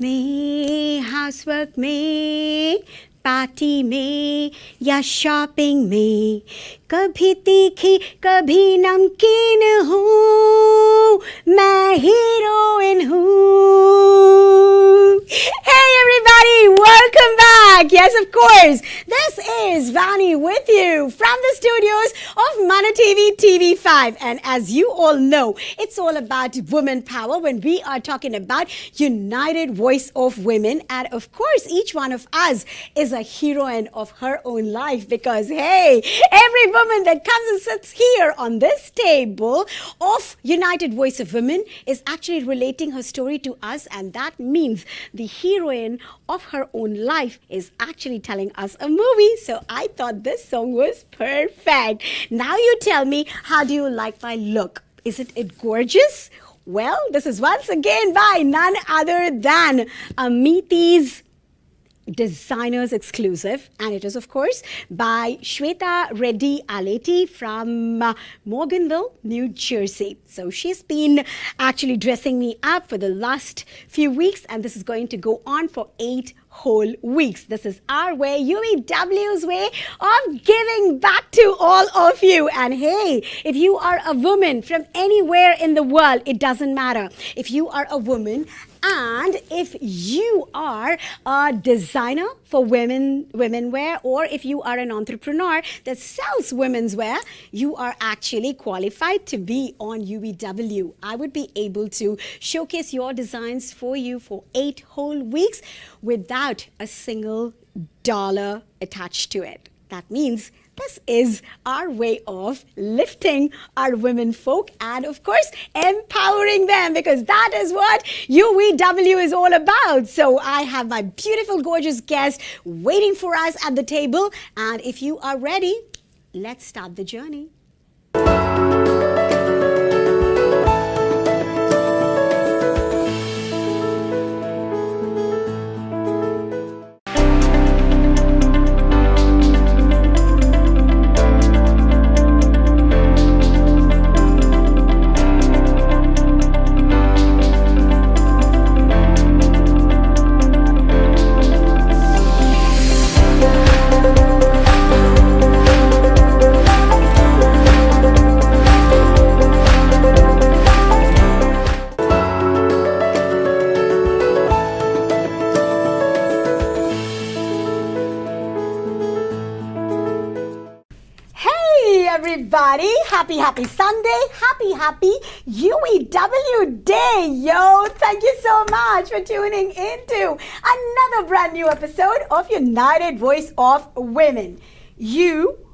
में, housework में, party में या शॉपिंग में, कभी तीखी कभी नमकीन हूँ, मैं हीरोइन हूँ. Hey everybody, welcome back. Yes, of course. This is Vani with you from the studios of ManaTV TV5. And as you all know, it's all about women power when we are talking about United Voice of Women. And of course, each one of us is a heroine of her own life because, hey, every woman that comes and sits here on this table of United Voice of Women is actually relating her story to us, and that means the heroine of her own life is actually telling us a movie. So I thought this song was perfect. Now you tell me, how do you like my look? Isn't it gorgeous? Well, this is once again by none other than Amiti's Designers Exclusive, and it is of course by Shweta Reddy Aleti from Morganville, New Jersey. So she's been actually dressing me up for the last few weeks, and this is going to go on for 8 whole weeks. This is our way, UVW's way of giving back to all of you. And hey, if you are a woman from anywhere in the world, it doesn't matter. If you are a woman and if you are a designer for women wear, or if you are an entrepreneur that sells women's wear, you are actually qualified to be on UVW. I would be able to showcase your designs for you for 8 whole weeks without a single dollar attached to it. That means this is our way of lifting our women folk and of course empowering them, because that is what UVW is all about. So I have my beautiful, gorgeous guest waiting for us at the table, and if you are ready, let's start the journey. Everybody, happy Sunday, happy UEW day, yo. Thank you so much for tuning into another brand new episode of United Voice of Women, UVW,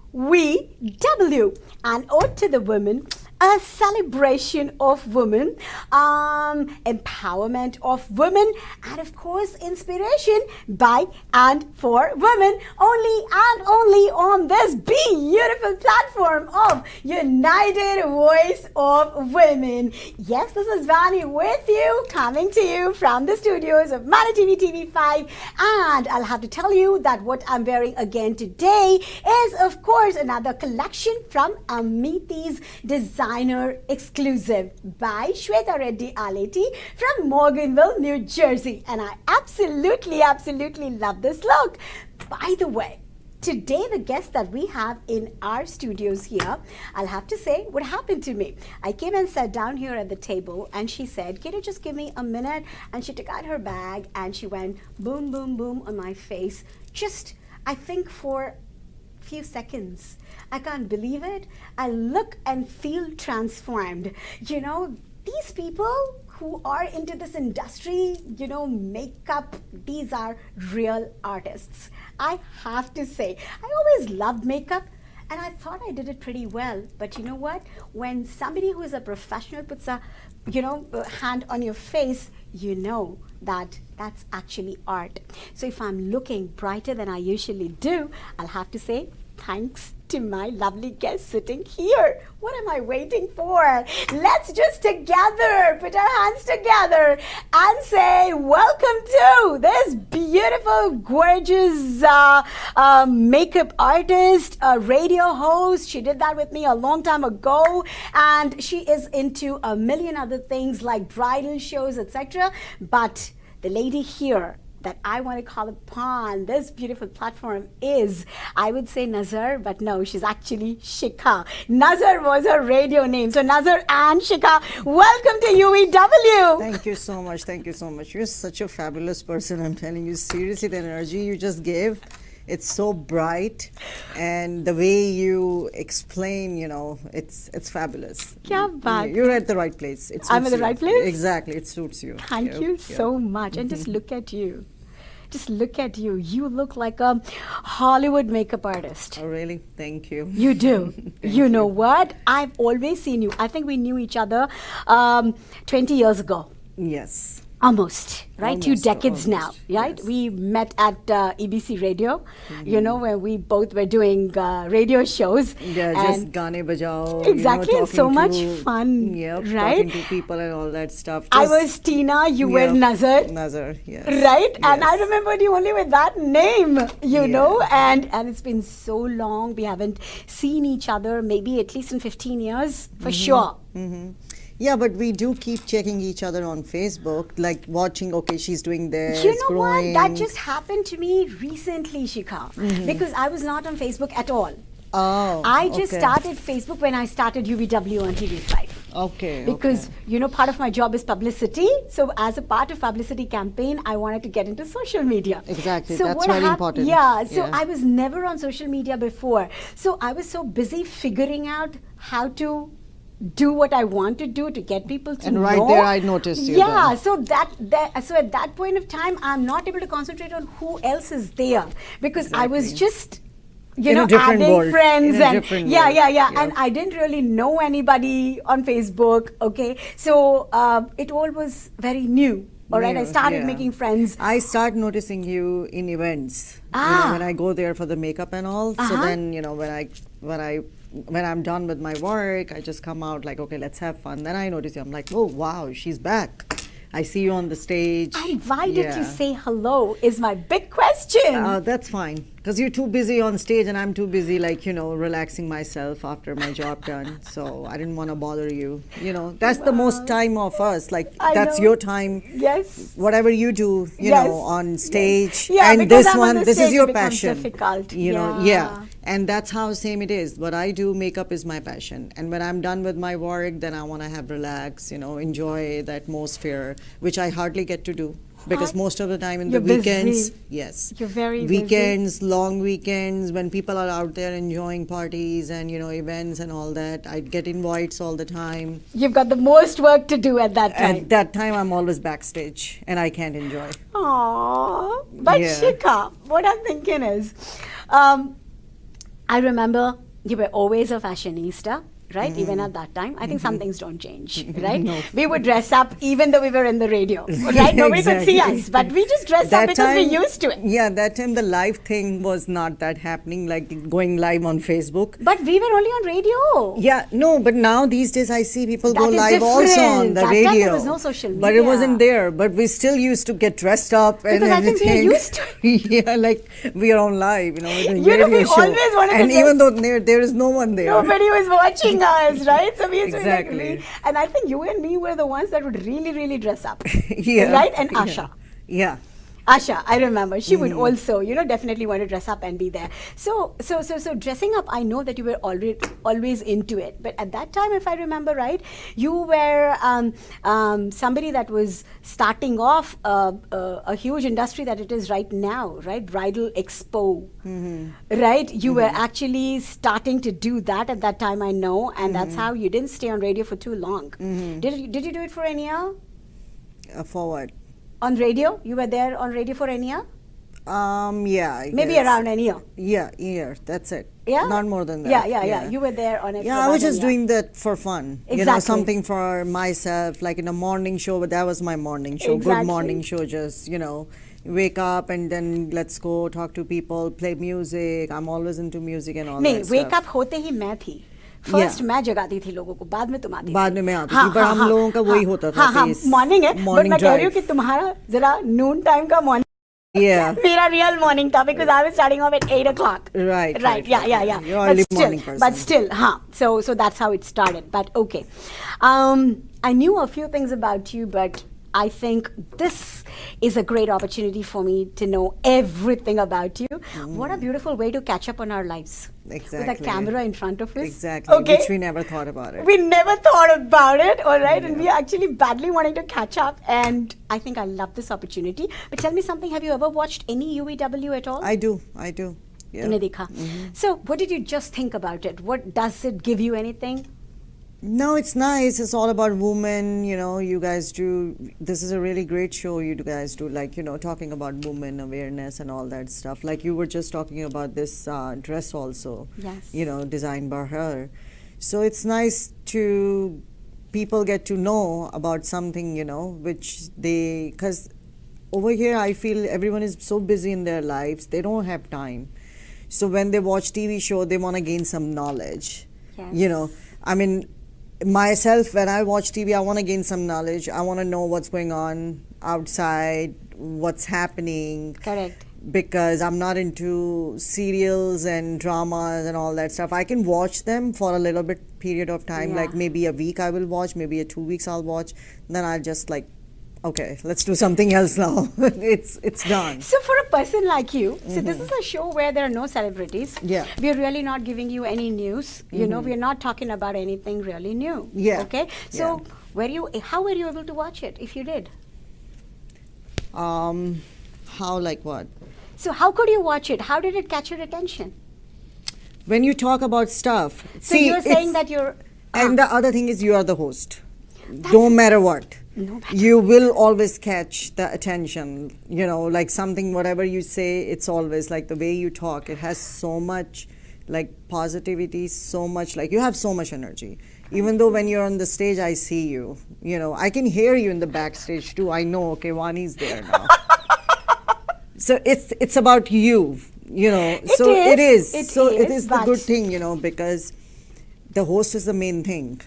an ode to the women, a celebration of women, empowerment of women, and of course inspiration by and for women, only and only on this beautiful platform of United Voice of Women. Yes, this is Vani with you, coming to you from the studios of ManaTV TV5, and I'll have to tell you that what I'm wearing again today is of course another collection from Amiti's Designer Exclusive by Shweta Reddy Aleti from Morganville, New Jersey. And I absolutely love this look. By the way, today the guest that we have in our studios here, I'll have to say what happened to me. I came and sat down here at the table and she said, can you just give me a minute? And she took out her bag and she went boom, boom, boom on my face. Just, I think for few seconds. I can't believe it. I look and feel transformed. You know, these people who are into this industry, you know, makeup, these are real artists. I have to say, I always loved makeup and I thought I did it pretty well. But you know what? When somebody who is a professional puts a, you know, hand on your face, you know that that's actually art. So if I'm looking brighter than I usually do, I'll have to say thanks to my lovely guest sitting here. What am I waiting for? Let's just together put our hands together and say welcome to this beautiful, gorgeous makeup artist, a radio host. She did that with me a long time ago, and she is into a million other things like bridal shows, etc. But the lady here that I want to call upon this beautiful platform is, I would say Nazar, but no, she's actually Shikha. Nazar was her radio name. So Nazar and Shikha, welcome to UVW. Thank you so much. Thank you so much. You're such a fabulous person. I'm telling you, seriously, the energy you just gave, it's so bright, and the way you explain, it's fabulous. Kya baat? You're at the right place. I'm at the right place? Exactly, it suits you. Thank you so much. And just look at you. Just look at you. You look like a Hollywood makeup artist. Oh, really? Thank you. You do. You know what? I've always seen you. I think we knew each other 20 years ago. Yes. Almost, right? Almost, 2 decades now, almost, right? yes. We met at EBC Radio, where we both were doing radio shows. Yeah, just gaane bajao. Exactly, and so much fun, Yep, right? talking to people and all that stuff. I was Tina, you were Nazar. Nazar, yes. Right? Yes. And I remembered you only with that name, you know, and it's been so long. We haven't seen each other, maybe at least in 15 years, for sure. Yeah, but we do keep checking each other on Facebook, like watching, okay, she's doing this, You know growing. what? That just happened to me recently, Shikha, because I was not on Facebook at all. Oh, I just okay. started Facebook when I started UVW on TV5. Okay. Because, part of my job is publicity. So as a part of publicity campaign, I wanted to get into social media. Exactly. So That's what very important. Yeah. So I was never on social media before. So I was so busy figuring out how to do what I want to do to get people to know. And right there, I noticed you. Yeah, then. so at that point of time, I'm not able to concentrate on who else is there because I was just, In a different adding world. friends In a and different yeah, world. and I didn't really know anybody on Facebook. Okay, so it all was very new. All right, I New, started yeah. making friends. I start noticing you in events. When I go there for the makeup and all. So then, when I'm done with my work, I just come out like, okay, let's have fun. Then I notice you. I'm like, oh wow, she's back. I see you on the stage. And why did you say hello is my big question. That's fine. Because you're too busy on stage and I'm too busy, relaxing myself after my job done. So I didn't want to bother you. That's the most time of us. That's your time. Yes. Whatever you do, on stage. Yeah, and because this I'm on one, the this stage, is your it becomes passion. difficult. Yeah. And that's how same it is. What I do, makeup is my passion. And when I'm done with my work, then I want to have relax, enjoy the atmosphere, which I hardly get to do. Because most of the time in the weekends, yes. You're very weekends, long weekends, when people are out there enjoying parties and, events and all that, I get invites all the time. You've got the most work to do at that time. At that time, I'm always backstage and I can't enjoy. Aww. But Shikha, what I'm thinking is, I remember you were always a fashionista. Right? Even at that time. I think some things don't change, right? No. We would dress up even though we were in the radio, right? Nobody could see us, but we just dressed up because we used to it. Yeah, that time the live thing was not that happening, like going live on Facebook. But we were only on radio. Yeah, no, but now these days I see people go is live also on the that radio. Time there was no social media. But it wasn't there. But we still used to get dressed up and because everything. I think we are used to it. Yeah, like we are on live, with a we radio show. always wanted and to even though there is no one there. Nobody was watching us, right? So we used to Exactly. and I think you and me were the ones that would really, really dress up. Yeah. Right? And Asha. Yeah. Asha, I remember. She would also, definitely want to dress up and be there. So dressing up, I know that you were always into it. But at that time, if I remember right, you were somebody that was starting off a huge industry that it is right now, right? Bridal Expo, right? You were actually starting to do that at that time, I know, and that's how you didn't stay on radio for too long. Did you do it for a year? For what? On radio? You were there on radio for a year? Yeah. Maybe guess. around a year. Yeah, year. That's it. Yeah? Not more than that. Yeah. You were there on it. Yeah, I was just doing that for fun. Exactly. Something for myself, like in a morning show, but that was my morning show. Exactly. Good morning show, just, wake up and then let's go talk to people, play music. I'm always into music and all that stuff. wake up होते ही मैं थी. First मैं जगाती थी लोगों को, बाद में तुम आती थी. बाद में मैं आती थी, पर हम लोगों का वही होता था. हाँ, मॉर्निंग है, बट मैं कह रही हूँ कि तुम्हारा जरा नून टाइम का मॉर्निंग. Yeah. मेरा रियल मॉर्निंग था because I was starting off at 8 o'clock. Right. Yeah. You're early morning person. But still, so that's how it started. But okay, I knew a few things about you, but I think this is a great opportunity for me to know everything about you. What a beautiful way to catch up on our lives. Exactly. With a camera in front of us. Exactly. Okay. Which we never thought about it. We never thought about it, all right? And we are actually badly wanting to catch up. And I think I love this opportunity. But tell me something, have you ever watched any UVW at all? I do. Yeah. तुमने देखा. So what did you just think about it? What does it give you anything? No, it's nice. It's all about women. You know, you guys do. This is a really great show. You guys do, like, you know, talking about women awareness and all that stuff. Like you were just talking about this dress also. Yes. You know, designed by her. So it's nice to people get to know about something, you know, which they, because over here I feel everyone is so busy in their lives, they don't have time. So when they watch TV show, they want to gain some knowledge. Yes. You know, I mean, myself, when I watch TV, I want to gain some knowledge. I want to know what's going on outside, what's happening. Correct. Because I'm not into serials and dramas and all that stuff. I can watch them for a little bit period of time, like maybe a week I will watch, maybe 2 weeks I'll watch. Then I'll just like, okay, let's do something else now. it's done. So for a person like you, so this is a show where there are no celebrities. Yeah. We're really not giving you any news. You know, we're not talking about anything really new. Yeah. Okay. So how were you able to watch it if you did? How, like what? So how could you watch it? How did it catch your attention? When you talk about stuff. So you're saying that you're... And the other thing is you are the host. Don't matter what. No matter. You will always catch the attention. You know, like something, whatever you say, it's always like the way you talk. It has so much like positivity, so much, like you have so much energy. Even though when you're on the stage, I see you. You know, I can hear you in the backstage too. I know, okay, Vani's there now. So it's about you, you know. It is the good thing, you know, because the host is the main thing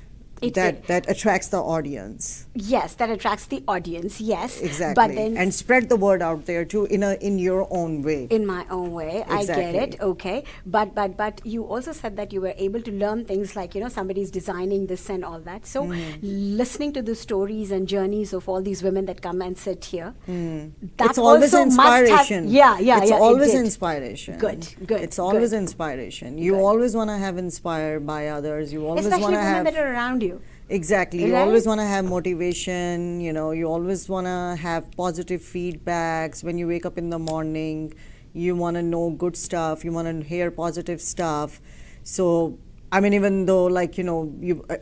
that attracts the audience. Yes, that attracts the audience. Yes, exactly. But then and spread the word out there too in your own way. In my own way, exactly. I get it. Okay, but you also said that you were able to learn things like, you know, somebody's designing this and all that. So listening to the stories and journeys of all these women that come and sit here, that it's always also inspiration. Must have, it's always inspiration. Good. It's always inspiration. You always want to have inspired by others. You always want to have women that are around you. Exactly. Right? You always want to have motivation, you know, you always want to have positive feedbacks. When you wake up in the morning, you want to know good stuff, you want to hear positive stuff. So, I mean, even though, like, you know,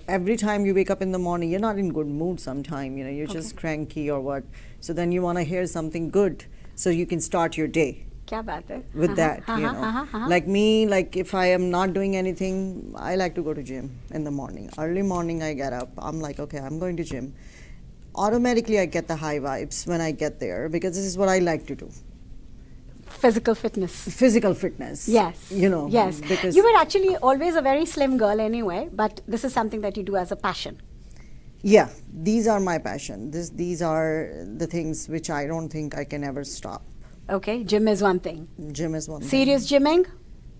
every time you wake up in the morning, you're not in good mood sometime, you know, you're just cranky or what. So then you want to hear something good so you can start your day. Kya baat hai? With that, you know. Like me, like if I am not doing anything, I like to go to gym in the morning. Early morning I get up, I'm like, okay, I'm going to gym. Automatically I get the high vibes when I get there because this is what I like to do. Physical fitness. Physical fitness. Yes. You know. Yes. Because you were actually always a very slim girl anyway, but this is something that you do as a passion. Yeah, these are my passion. These are the things which I don't think I can ever stop. Okay, gym is one thing. Gym is one Serious gymming?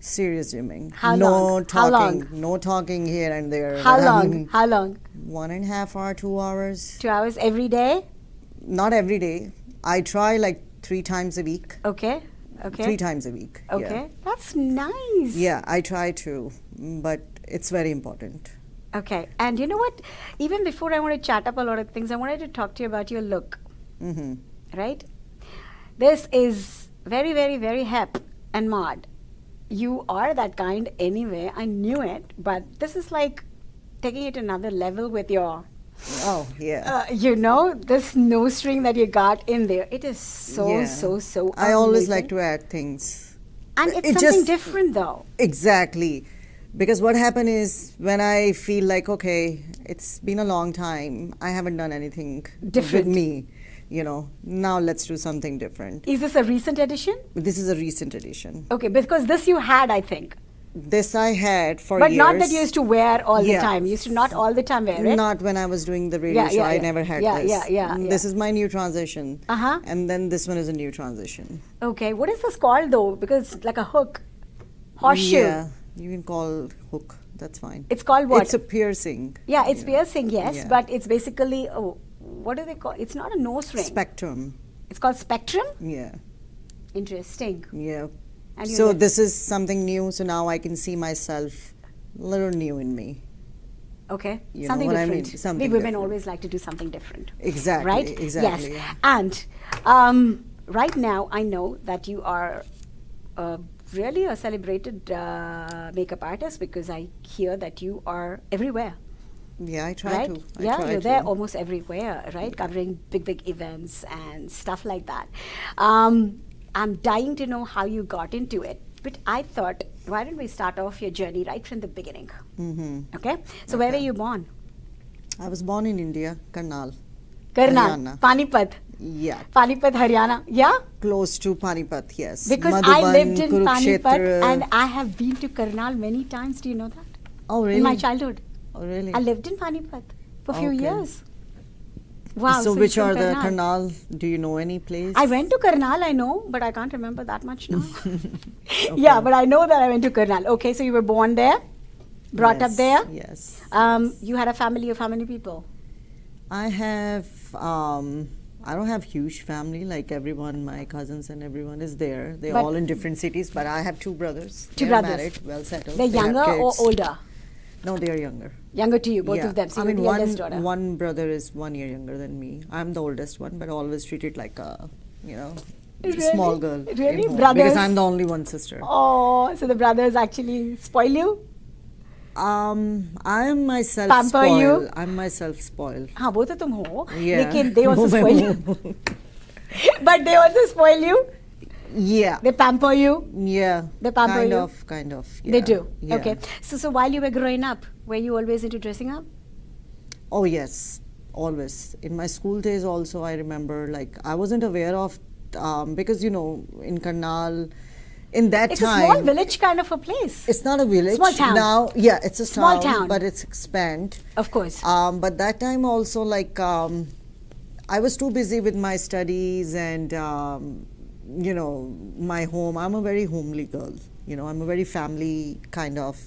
Serious gymming. How no long? talking. How long? No talking here and there. How long? How long? 1.5 hours, 2 hours. 2 hours every day? Not every day. I try like 3 times a week. Okay. 3 times a week. Okay. Yeah. That's nice. Yeah, I try to, but it's very important. Okay. And you know what? Even before I want to chat up a lot of things, I wanted to talk to you about your look. Right? This is very, very, very hip and mod. You are that kind anyway. I knew it. But this is like taking it another level with your... Oh, yeah. You know, this nose string that you got in there. It is so I always like to add things. And it's something different though. Exactly. Because what happened is when I feel like, okay, it's been a long time, I haven't done anything different with me. You know, now let's do something different. Is this a recent edition? This is a recent edition. Okay, because this you had, I think. This I had for but years. But not that you used to wear all the time. You used to not all the time wear it. Not when I was doing the radio show. I never had this. This is my new transition. And then this one is a new transition. Okay, what is this called though? Because it's like a hook. Horseshoe. Yeah, you can call hook. That's fine. It's called what? It's a piercing. Yeah, it's piercing, yes. But it's basically... what do they call? It's not a nose ring. Spectrum. It's called Spectrum. Yeah. Interesting. Yeah. And you So live- this is something new. So now I can see myself a little new in me. Okay, You know something what I different. mean? Something we women different. always like to do something different. Exactly. Right? Exactly. Yes. Yeah. And right now, I know that you are really a celebrated makeup artist because I hear that you are everywhere. Yeah, I try Right? to. I Yeah, try you're to. there almost everywhere, right? Covering big events and stuff like that. I'm dying to know how you got into it. But I thought, why don't we start off your journey right from the beginning? Mm-hmm. Okay? So where were Okay. you born? I was born in India, Karnal. Karnal, Haryana. Panipat. Yeah. Panipat, Haryana. Yeah? Close to Panipat, yes. Because I Madhuban, lived in Panipat Kurukshetra. and I have been to Karnal many times. Do you know that? Oh, really? In my childhood. Oh, really? I lived in Panipat for a few Okay. years. Wow. So it's which in are the Karnal. Karnal? Do you know any place? I went to Karnal, I know, but I can't remember that much now. Yeah, but I know that I went to Karnal. Okay, so you were born there, brought up Yes, there. Yes. You had a family of how many people? I have, I don't have huge family like everyone, my cousins and everyone is there. They're But- all in different cities, but I have two brothers. Two They're brothers. married, well settled. They're They have younger or kids. older? No, they're younger. Younger to you, both Yeah. of them. So I you're mean, the eldest daughter. one brother is 1 year younger than me. I'm the oldest one, but always treated like a, Really? small girl. in Really? home, Brothers? Because I'm the only one sister. Oh, so the brothers actually spoil you? I'm myself Pamper spoiled. you? I'm myself spoiled. हाँ वो तो तुम हो Yeah. लेकिन they also spoil you but they also spoil you, Yeah. they pamper you, Yeah. They pamper kind you? of, kind of. they yeah, do. yeah. Okay, so while you were growing up, were you always into dressing up? Oh yes, always. In my school days also, I remember like I wasn't aware of because in Karnal, in that It's time a small village kind of a place, it's not a village Small town. now. Yeah, it's a Small town. but it's expand. of course. But that time also like I was too busy with my studies and my home. I'm a very homely girl. I'm a very family kind of.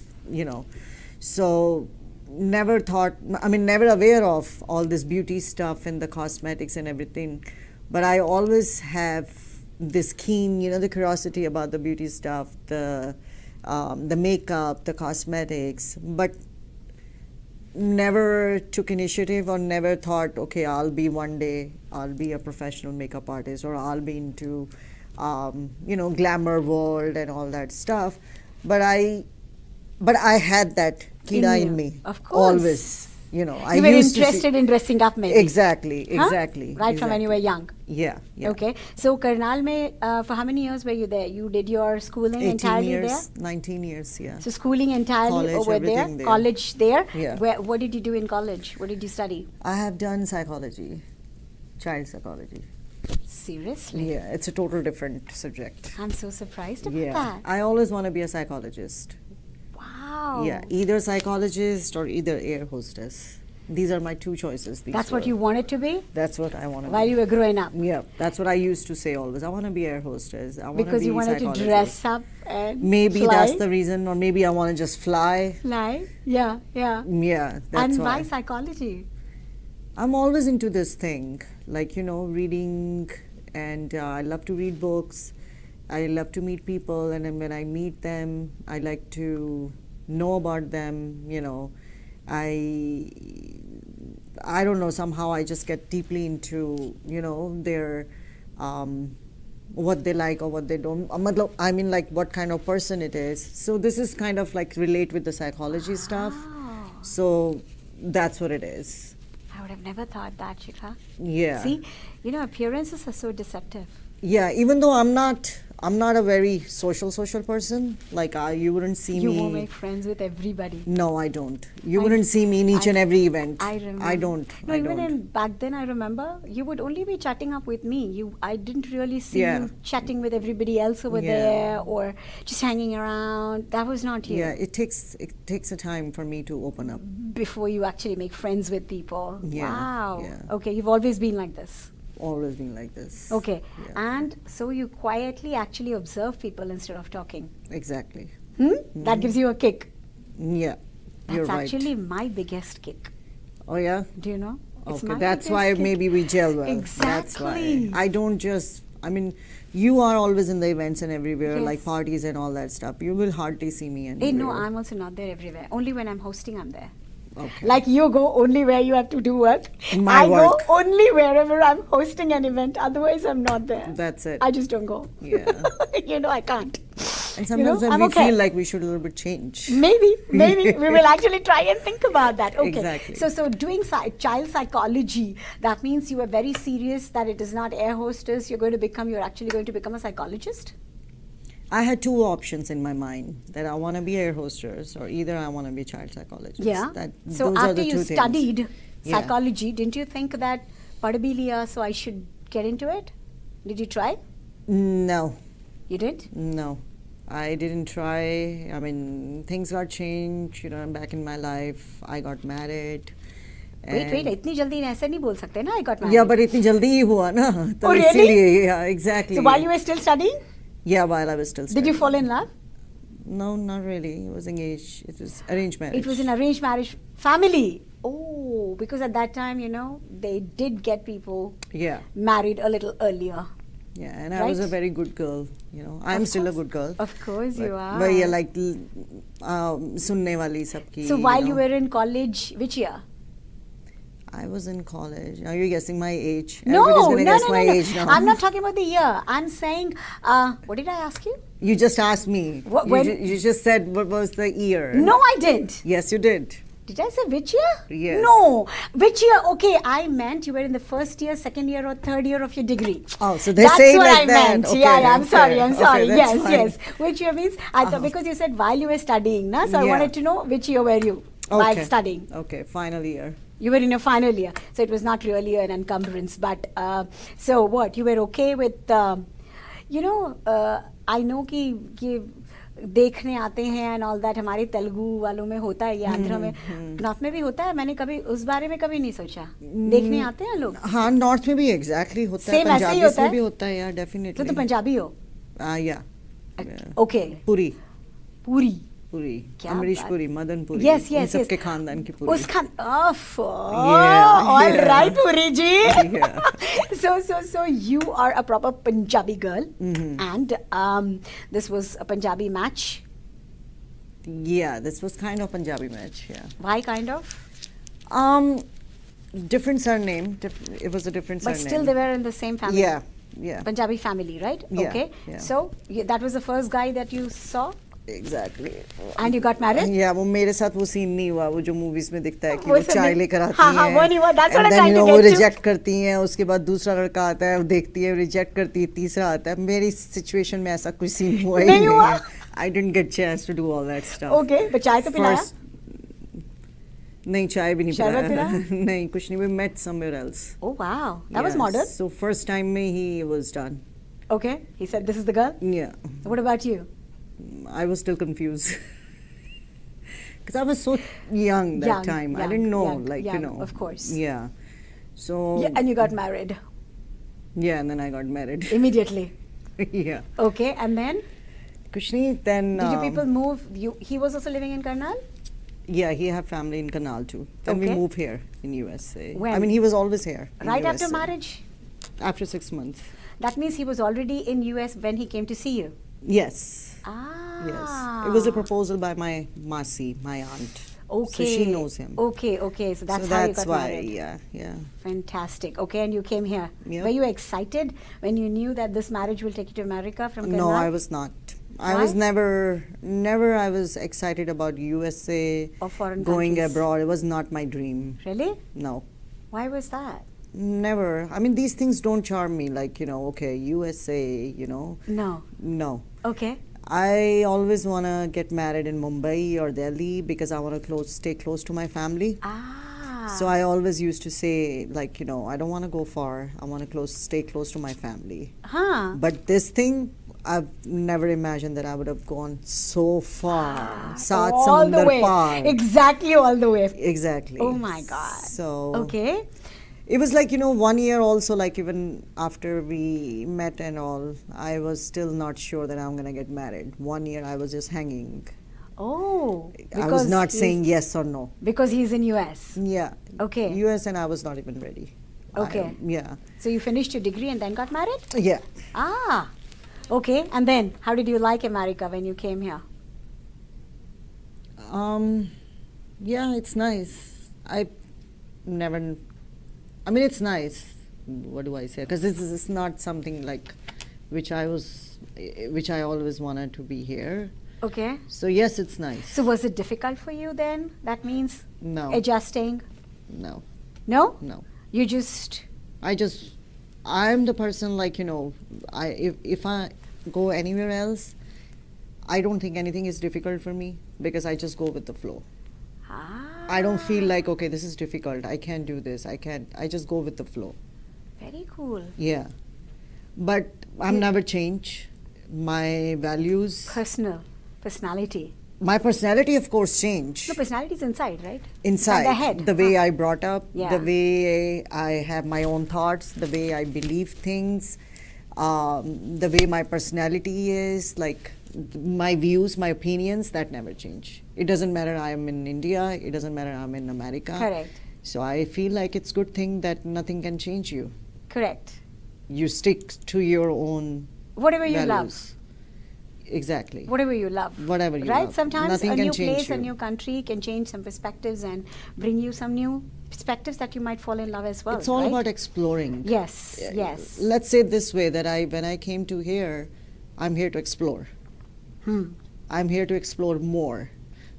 So never thought. I mean, never aware of all this beauty stuff and the cosmetics and everything. But I always have this keen, the curiosity about the beauty stuff, the makeup, the cosmetics, but never took initiative or never thought, okay, one day I'll be a professional makeup artist or I'll be into, glamour world and all that stuff. But I had that kida you. in me. Of course. Always. I you were used to see- interested in dressing up maybe. Exactly, Huh? exactly. Right from when you were young. Yeah, yeah. Okay, so Karnal mein, for how many years were you there? You did your schooling 18 entirely years, there? 19 years, yeah. So schooling entirely College, over there, everything there. college there. Yeah. What did you do in college? What did you study? I have done psychology, child psychology. Seriously? Yeah, it's a total different subject. I'm so surprised about Yeah, that. I always want to be a psychologist. Wow. Yeah, either psychologist or either air hostess. These are my two choices. That's what you wanted to be That's what I want to while be. you were growing up? Yeah, that's what I used to say always. I want to be air hostess. I want to Because be you wanted to psychologist. dress up and Maybe fly? that's the reason, or maybe I want to just fly. Fly? Yeah, yeah. Yeah, that's And why. why psychology? I'm always into this thing, like, reading, and I love to read books. I love to meet people, and then when I meet them, I like to know about them, I don't know, somehow I just get deeply into, their, what they like or what they don't. I mean, like, what kind of person it is. So this is kind of like relate with the psychology stuff. Oh, So that's what it is. I would have never thought that, Shikha. Yeah. See, appearances are so deceptive. Yeah, even though I'm not a very social person. Like you wouldn't see You me. won't make friends with everybody. No, I don't. You I- wouldn't see me in each and every event. I remember. I don't. No, I even don't. back then, I remember you would only be chatting up with me. I didn't really see Yeah. you chatting with everybody else over Yeah. there or just hanging around. That was not you. Yeah, it takes a time for me to open up. Before you actually make friends with people. Yeah, Wow. yeah. Okay, you've always been like this. Always been like this. Okay. Yeah. And so you quietly actually observe people instead of talking. Exactly. That gives you a kick. Yeah. That's You're right. actually my biggest kick. Oh yeah. Do you know? It's Okay, my that's biggest why kick. maybe we gel well. That's why. Exactly. I don't just, I mean, you are always in the events and everywhere, like Yes. parties and all that stuff. You will hardly see me anywhere. Hey, no, I'm also not there everywhere. Only when I'm hosting, I'm there. Okay. Like you go only where you have to do work. My I work. go only wherever I'm hosting an event. Otherwise, I'm not there. That's it. I just don't go. Yeah. I can't. And sometimes I'm we okay. feel like we should a little bit change. Maybe we will actually try and think about that. Okay. Exactly. So doing child psychology, that means you were very serious that it is not air hostess. You're actually going to become a psychologist. I had two options in my mind, that I want to be air hostess or either I want to be child psychologist. Yeah. So those are after the you two things. studied Yeah. psychology, didn't you think that पढ़ भी लिया, so I should get into it? Did you try? No, You did? no. I didn't try. I mean, things got changed. I'm back in my life. I got married. Wait, इतनी जल्दी ऐसे नहीं बोल सकते ना? I got married. Yeah, but इतनी जल्दी ही हुआ ना. तो Oh, really? इसीलिए, yeah, exactly. So while you were still studying, Yeah, while I was still did you studying. fall in love? No, not really. It was engaged. It was arranged marriage. It was an arranged marriage family. Oh, because at that time, they did get people Yeah, married a little earlier. yeah. And I was a Right? very good girl. I'm still a good girl. Of course you are. But yeah, like सुनने वाली सबकी. So while you were in college, which year? I was in college. Are you guessing my age? No, Everybody's gonna no, guess no, my no, age no. now. I'm not talking about the year. I'm saying, what did I ask you? You just asked me. When- You just said what was the year. No, I didn't. Yes, you did. Did I say which year? Yes. No. Which year? Okay, I meant you were in the first year, second year, or third year of your degree. Oh, so they That's say what like I that. meant. Okay, Yeah, I'm okay. sorry. I'm Okay, sorry. that's Yes, fine. yes. Which year means I thought because you said while you were studying, na? So I Yeah. wanted to know which year were you while Okay. studying. Okay, final year. You were in your final year, so it was not really an encumbrance. But so what? You were okay with, I know कि देखने आते हैं and all that. हमारे तेलुगु वालों में होता है ये, आंध्र में, नॉर्थ में भी होता है. मैंने कभी उस बारे में कभी नहीं सोचा. देखने आते हैं लोग. हाँ, नॉर्थ में भी एग्जैक्टली होता है. Same ऐसे ही पंजाबी होता में है? भी होता है यार, डेफिनेटली. तो पंजाबी हो? Yeah. Okay. पुरी. पूरी. पुरी. क्या अमरीश बात? पुरी, मदन पुरी. Yes, इन yes, yes. सबके खानदान की पुरी. उस Khan Yeah, all yeah. right, Puri ji. Yeah. So you are a proper Punjabi girl, and this was a Punjabi match. Yeah, this was kind of Punjabi match. Yeah. Why kind of? Different surname. It was a different But surname. still they were in the same family. Yeah, yeah. Punjabi family, right? Yeah, Okay. yeah. So that was the first guy that you saw, Exactly. and you got married. Yeah, वो मेरे साथ वो scene नहीं हुआ, वो जो movies में दिखता है कि वो वो सब चाय नहीं- लेकर आती हाँ, हाँ, हैं, वो नहीं हुआ. That's what and I'm then, trying to वो get to. रिजेक्ट करती हैं, उसके बाद दूसरा लड़का आता है, वो देखती है, रिजेक्ट करती है, तीसरा आता है. मेरी सिचुएशन में ऐसा कुछ सीन हुआ ही नहीं नहीं हुआ? है. I didn't get chance to do all that stuff. Okay, but चाय तो पिलाया? First- नहीं, चाय भी नहीं शरबत पिलाया. पिलाया? नहीं, कुछ नहीं. We met somewhere else. Oh wow, that was Yeah, modern. So first time में he was done. Okay, he said this is the girl. Yeah. What about you? I was still confused. Because I was so young that Young, time. I young, didn't know, young, like, young, of course. Yeah. So, Yeah, and you got married yeah, and then I got married. immediately. Yeah. Okay, and then Kuch nahi, then. did you people move? He was also living in Karnal. Yeah, he had family in Canal too. Then we Okay. moved here in USA. When? I mean, he was always here. in Right after USA. marriage. After 6 months. That means he was already in US when he came to see you. Yes. Ah. Yes. It was a proposal by my Masi, my aunt. Okay. So she knows him. Okay, okay. So that's so how you that's got why, married. yeah, yeah. Fantastic. Okay, and you came here. Yeah. Were you excited when you knew that this marriage will take you to America from Karnal? No, I was not. I Why? was never I was excited about USA Or foreign going countries. abroad. It was not my dream. Really? No. Why was that? Never. I mean, these things don't charm me. Like, okay, USA, No. No. Okay. I always want to get married in Mumbai or Delhi because I want to stay close to my family. Ah. So I always used to say, like, I don't want to go far. I want to stay close to my family. Huh. But this thing, I've never imagined that I would have gone so far. Saat all the samundar way. paar. Exactly all the way. Exactly. Oh my God. So Okay. it was like, 1 year also, like even after we met and all, I was still not sure that I'm going to get married. 1 year I was just hanging. Oh, I was not he's- saying yes or no. because he's in US. Yeah. Okay. US, and I was not even ready. Okay. Yeah. So you finished your degree and then got married? Yeah. Ah, okay. And then, how did you like America when you came here? Yeah, it's nice. I never. I mean, it's nice. What do I say? Because this is not something like which I always wanted to be here. Okay. So yes, it's nice. So was it difficult for you then? That means No. adjusting? No. No? No. You just, I'm the person, like, if I go anywhere else, I don't think anything is difficult for me because I just go with the flow. I don't feel like, okay, this is difficult, I can't do this, I just go with the flow. Very cool. Yeah. But I'm never change my values. Personality. My personality, of course, change. No, personality is inside, right? Inside, the head. the way I brought up, Yeah. the way I have my own thoughts, the way I believe things, the way my personality is, like my views, my opinions, that never change. It doesn't matter I'm in India, it doesn't matter I'm in America. Correct. So I feel like it's good thing that nothing can change you. Correct. You stick to your own Whatever you love. values. Exactly. Whatever you love. Whatever you right? love. Sometimes Nothing a can new change place, a you. new country can change some perspectives and bring you some new perspectives that you might fall in love as well. It's all right? about exploring. Yes, yes. Let's say it this way, that when I came to here, I'm here to explore. I'm here to explore more.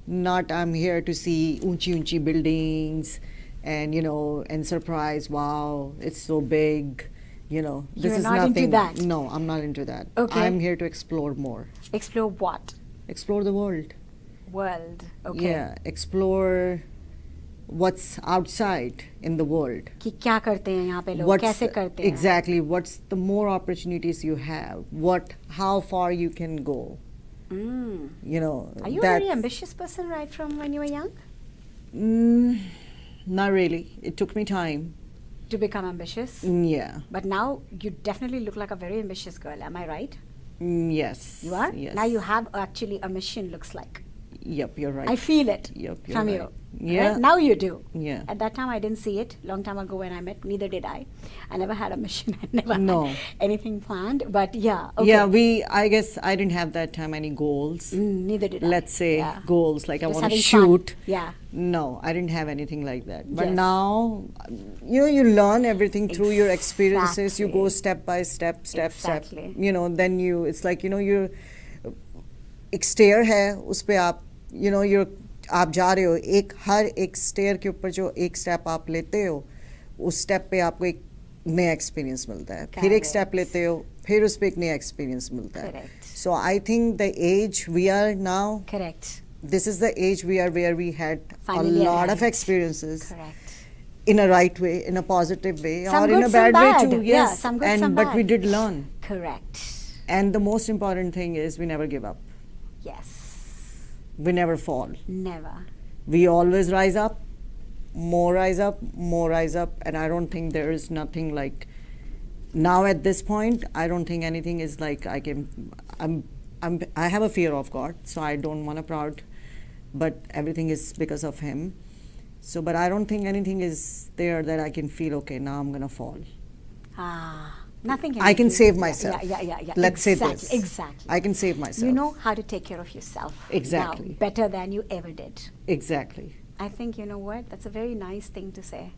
Not I'm here to see unchi buildings and, and surprise, wow, it's so big. This You're is not nothing. into that. No, I'm not into that. Okay. I'm here to explore more. Explore what? Explore the world. World. Okay. Yeah, explore what's outside in the world. कि क्या करते हैं यहाँ पे लोग, What's कैसे करते हैं? exactly, what's the more opportunities you have, how far you can go. Mm. Are you a that's- very ambitious person right from when you were young? Not really. It took me time. To become ambitious? Yeah. But now you definitely look like a very ambitious girl, am I right? Yes. You are? Yes. Now you have actually a mission, looks like. Yep, you're right. I feel it Yep, you're from right. you. Yeah. Right? Now you do. Yeah. At that time I didn't see it. Long time ago when I met, neither did I. I never had a mission. I never No. had anything planned. But yeah, okay. Yeah, I guess I didn't have that time any goals. Neither did I. Let's say Yeah. goals, like I Just want to having fun. shoot. Yeah. No, I didn't have anything like that. But Yes. now, you learn everything through your experiences. You go Exactly. step by step, step. Exactly. Then it's like, you're एक stair है उस पे आप आप जा रहे हो, हर एक स्टेयर के ऊपर जो एक स्टेप आप लेते हो, उस स्टेप पे आपको एक नया एक्सपीरियंस मिलता है, फिर एक स्टेप Correct. लेते हो, फिर उस पे एक नया एक्सपीरियंस मिलता है. Correct. So I think the age we are now, Correct. this is the age we are where we had Finally a lot of arrived. experiences Correct. in a right way, in a positive way, Some or good, in a some bad way bad. too. Yeah, Yes, some good, some but we bad. did learn. Correct. And the most important thing is we never give up. Yes. We never fall. Never. We always rise up, more rise up, more rise up, and I don't think there is nothing like now at this point. I don't think anything is like I have a fear of God, so I don't want to proud, but everything is because of Him. So, but I don't think anything is there that I can feel, okay, now I'm gonna fall. Nothing can I make can you- save myself. Yeah. Let's exactly, say this. Exactly. I can save myself. You know how to take care of yourself. Exactly. Now, better than you ever did. Exactly. I think, you know what, that's a very nice thing to say.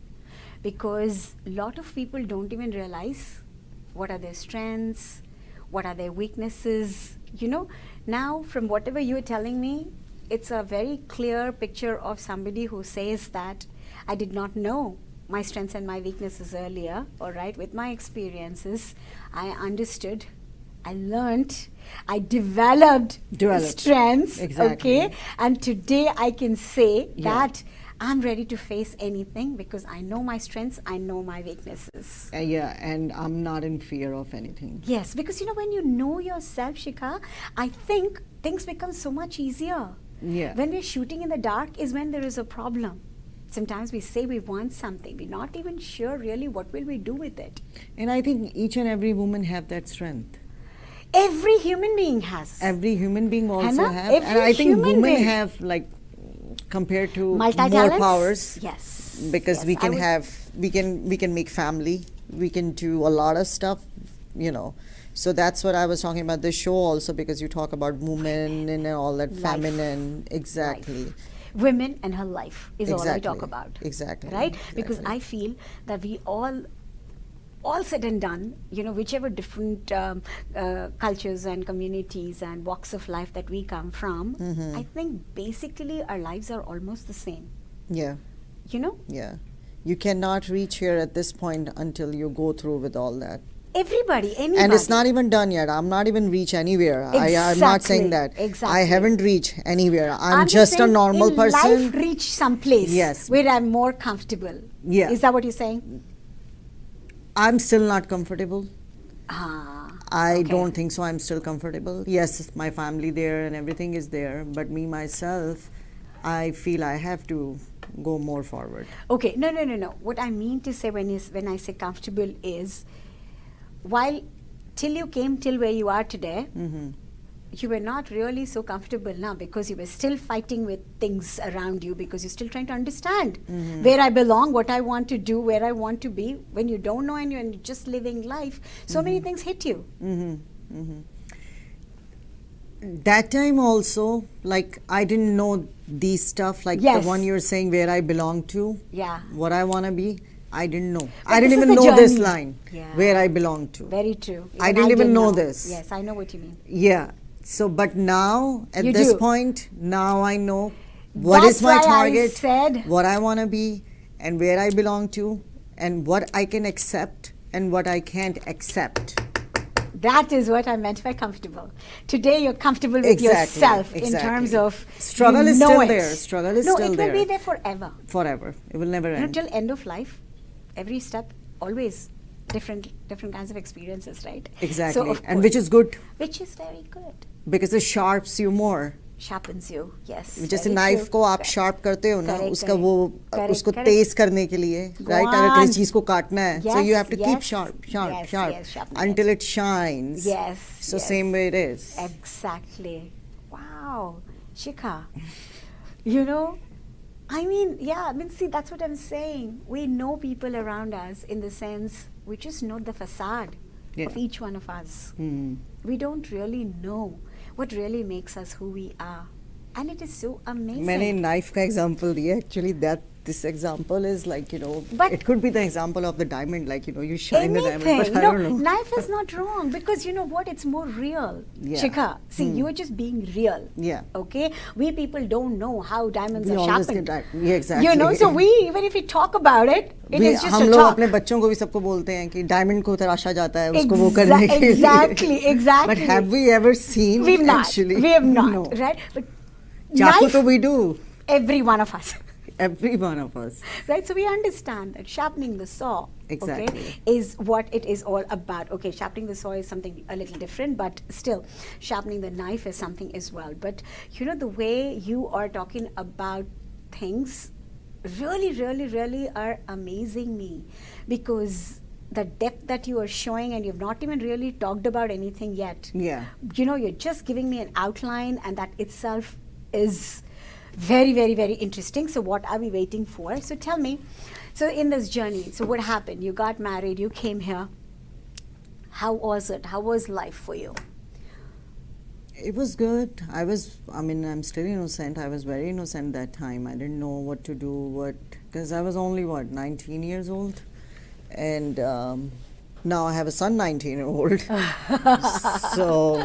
Because a lot of people don't even realize what are their strengths, what are their weaknesses. Now from whatever you're telling me, it's a very clear picture of somebody who says that I did not know my strengths and my weaknesses earlier, all right? With my experiences, I understood, I learned, I developed strengths, Exactly. okay? And today I can say Yeah. that I'm ready to face anything because I know my strengths, I know my weaknesses. Yeah, and I'm not in fear of anything. Yes, because when you know yourself, Shikha, I think things become so much easier. Yeah. When we're shooting in the dark is when there is a problem. Sometimes we say we want something, we're not even sure really what will we do with it. And I think each and every woman have that strength. Every human being has. Every human being also na? have, Every and I think human women being. have like compared to more Multi-talents? powers. Yes. Because Yes, we I can would- have we can make family, we can do a lot of stuff, you know. So that's what I was talking about this show also, because you talk about women and all that Life. feminine. Exactly. Life. Women and her life is all I talk Exactly. about. Exactly. Right? Because Exactly. I feel that we all said and done, whichever different cultures and communities and walks of life that we come from, Mm-hmm. I think basically our lives are almost the same. Yeah. You know, Yeah. You cannot reach here at this point until you go through with all that. everybody, anybody. And it's not even done yet. I'm not even reached anywhere. I'm not saying that. Exactly. I haven't reached anywhere. I'm just just a saying normal in person. life reach some place Yes. where I'm more comfortable. Yeah. Is that what you're saying? I'm still not comfortable. Ah. I okay. don't think so. I'm still comfortable. Yes, my family there and everything is there, but me myself, I feel I have to go more forward. Okay, no. What I mean to say when I say comfortable is, while till you came till where you are today, Mm-hmm. you were not really so comfortable now because you were still fighting with things around you, because you're still trying to understand where I belong, what I want to do, where I want to be. When you don't know and you're just living life, so many things hit you. Mm-hmm. Mm-hmm. That time also, like, I didn't know these stuff, like Yes. the one you're saying where I belong to, Yeah. what I want to be. I didn't know. But I didn't this is even the know this journey. line, Yeah. where I belong to. Very true. I didn't even know did this. Yes, I know what you mean. Yeah. So, but now, at You this do. point, now I know what That's is my why I target, said- what I want to be, and where I belong to, and what I can accept and what I can't accept. That is what I meant by comfortable. Today you're comfortable with Exactly, yourself in exactly. terms of Struggle you is know still it. there. Struggle is no, still it there. will be there forever. Forever. It will never end. Till end of life, every step, always different kinds of experiences, right? Exactly. So of And course- which is good, which is very good. because it sharps you more. Sharpens you, yes. जैसे very knife true. को आप sharp करते हो ना, Correct, उसका correct. वो Correct, उसको correct. तेज करने के लिए, Go right? अगर on. किसी चीज को काटना है, so Yes, you have to keep yes. sharp, Yes, sharp, yes, sharpen until it shines. Yes. So yes. same way it is. Exactly. Wow, Shikha. You know, I mean, see, that's what I'm saying. We know people around us in the sense we just know the facade Yeah. of each one of us. Hmm. We don't really know what really makes us who we are. And it is so amazing. मैंने knife का example दिया. Actually, this example is like, But- it could be the example of the diamond, like, you shine the diamond, but I no, don't know. knife is not wrong, because you know what? It's more real. Yeah. Shikha, see, you are just being real. Yeah. Okay? We people don't know how diamonds We are always sharpened. get that. Yeah, exactly. You know, so we, even if we talk about it, it is just हम a लोग talk. अपने बच्चों को भी सबको बोलते हैं कि डायमंड को तराशा जाता है उसको वो करने के लिए. Exactly. But have we ever seen? We've not. Actually, We have not. No. Right? But चाकू knife, तो we do. every one of us. Every one of us. Right, so we understand that sharpening the saw, Exactly. okay, is what it is all about. Okay, sharpening the saw is something a little different, but still, sharpening the knife is something as well. But you know, the way you are talking about things really are amazing me, because the depth that you are showing, and you've not even really talked about anything yet. Yeah. You know, you're just giving me an outline, and that itself is very interesting. So what are we waiting for? So tell me, so in this journey, so what happened? You got married, you came here. How was it? How was life for you? It was good. I'm still innocent. I was very innocent that time. I didn't know what to do, because I was only, 19 years old? And now I have a son, 19-year-old. So,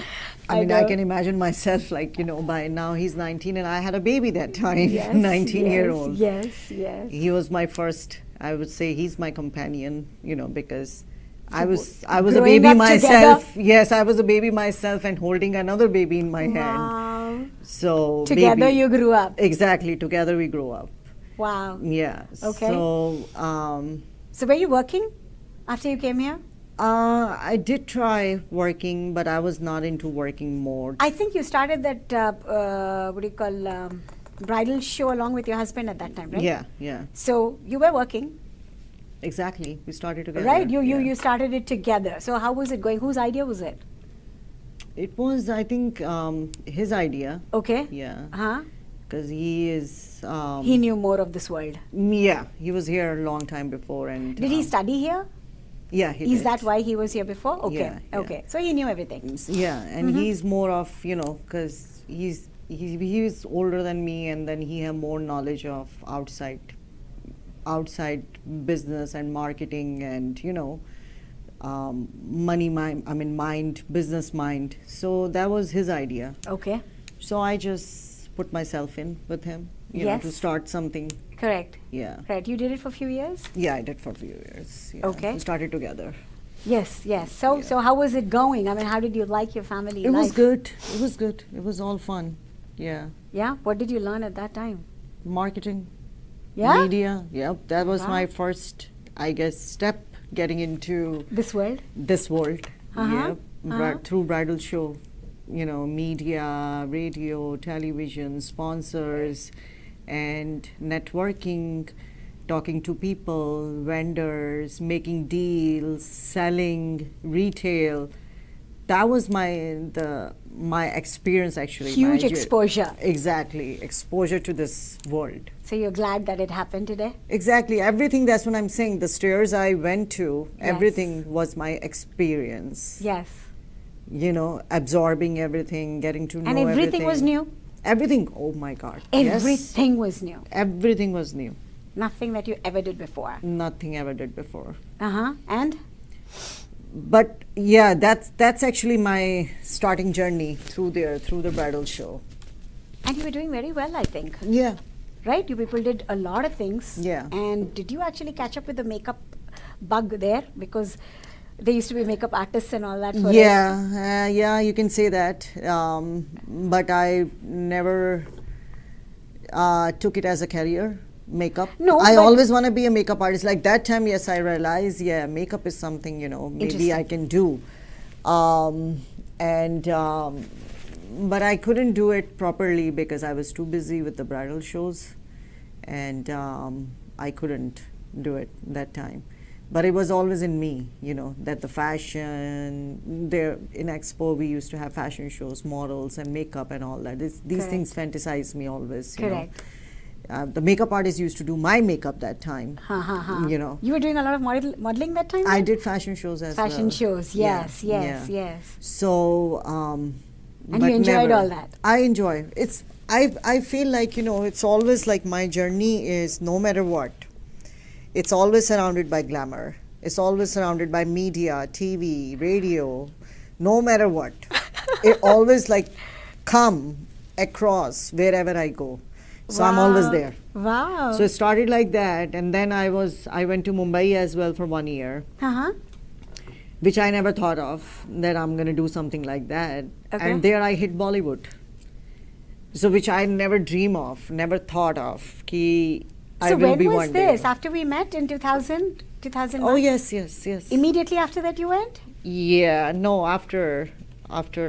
I know. can imagine myself, like, by now he's 19 and I had a baby that time, 19-year-old. Yes. He was my first, I would say he's my companion, because I was a growing baby up myself. together? Yes, I was a baby myself and holding another baby in my hand. Wow. So Together baby. you grew up. Exactly, together we grew up. Wow. Yeah. Okay. So So were you working after you came here? I did try working, but I was not into working more. I think you started that, what do you call, bridal show along with your husband at that time, right? Yeah. So you were working, Exactly. We started together. right? You yeah. started it together. So how was it going? Whose idea was it? It was, I think, his idea. Okay. Yeah. Uh-huh. Because he is. He knew more of this world. Yeah, he was here a long time before, and. Did he study here? Yeah, he Is did. that why he was here before? Okay. Yeah, yeah. Okay. So he knew everything. Yeah, and he's more of, because he's older than me, and then he have more knowledge of outside business and marketing, and money mind. I mean, business mind. So that was his idea. Okay. So I just put myself in with him, Yes. to start something. Correct. Yeah. Right. You did it for a few years? Yeah, I did for a few years. Yeah. Okay. We started together. Yes, yes. So how was it going? I mean, how did you like your family It life? was good. It was good. It was all fun. Yeah. Yeah? What did you learn at that time? Marketing. Yeah? Media. Yep. That was Wow. my first, I guess, step getting into This world? this world. Uh-huh. Yep. Through bridal show. Media, radio, television, sponsors, and networking, talking to people, vendors, making deals, selling, retail. That was my experience actually. Huge my exposure. Exactly, exposure to this world. So you're glad that it happened today? Exactly, everything. That's what I'm saying. The stairs I went to, Yes. everything was my experience. Yes. Absorbing everything, getting to know And everything was new? Everything. Oh my God. Yes. Everything was new. Everything was new. Nothing that you ever did before. Nothing ever did before. Uh-huh. And? But yeah, that's actually my starting journey through the bridal show. And you were doing very well, I think. Yeah. Right? You people did a lot of things. Yeah. And did you actually catch up with the makeup bug there? Because there used to be makeup artists and all that for it. Yeah, you can say that. But I never took it as a career. Makeup. No, I but- always want to be a makeup artist. Like that time, yes, I realized, makeup is something, maybe I can do. But I couldn't do it properly because I was too busy with the bridal shows, and I couldn't do it that time. But it was always in me, that the fashion, there in Expo we used to have fashion shows, models and makeup and all that. These Correct. things fantasize me always. Correct. The makeup artist used to do my makeup that time. Ha, ha, ha. You know. You were doing a lot of modeling that time? I then? did fashion shows as well. Fashion shows, Yeah, yes, yeah. yes. So, And but you enjoyed never. all that? I enjoy. I feel like, it's always like my journey is no matter what. It's always surrounded by glamour. It's always surrounded by media, TV, radio, no matter what. It always like come across wherever I go. So I'm always Wow. there. Wow. So it started like that, and then I went to Mumbai as well for 1 year, Uh-huh. which I never thought of that I'm going to do something like that. Okay. And there I hit Bollywood. So which I never dream of, never thought of. Ki I So will when be was one this? day. After we met in 2000? 2009? Oh yes. Immediately after that you went? Yeah, no, after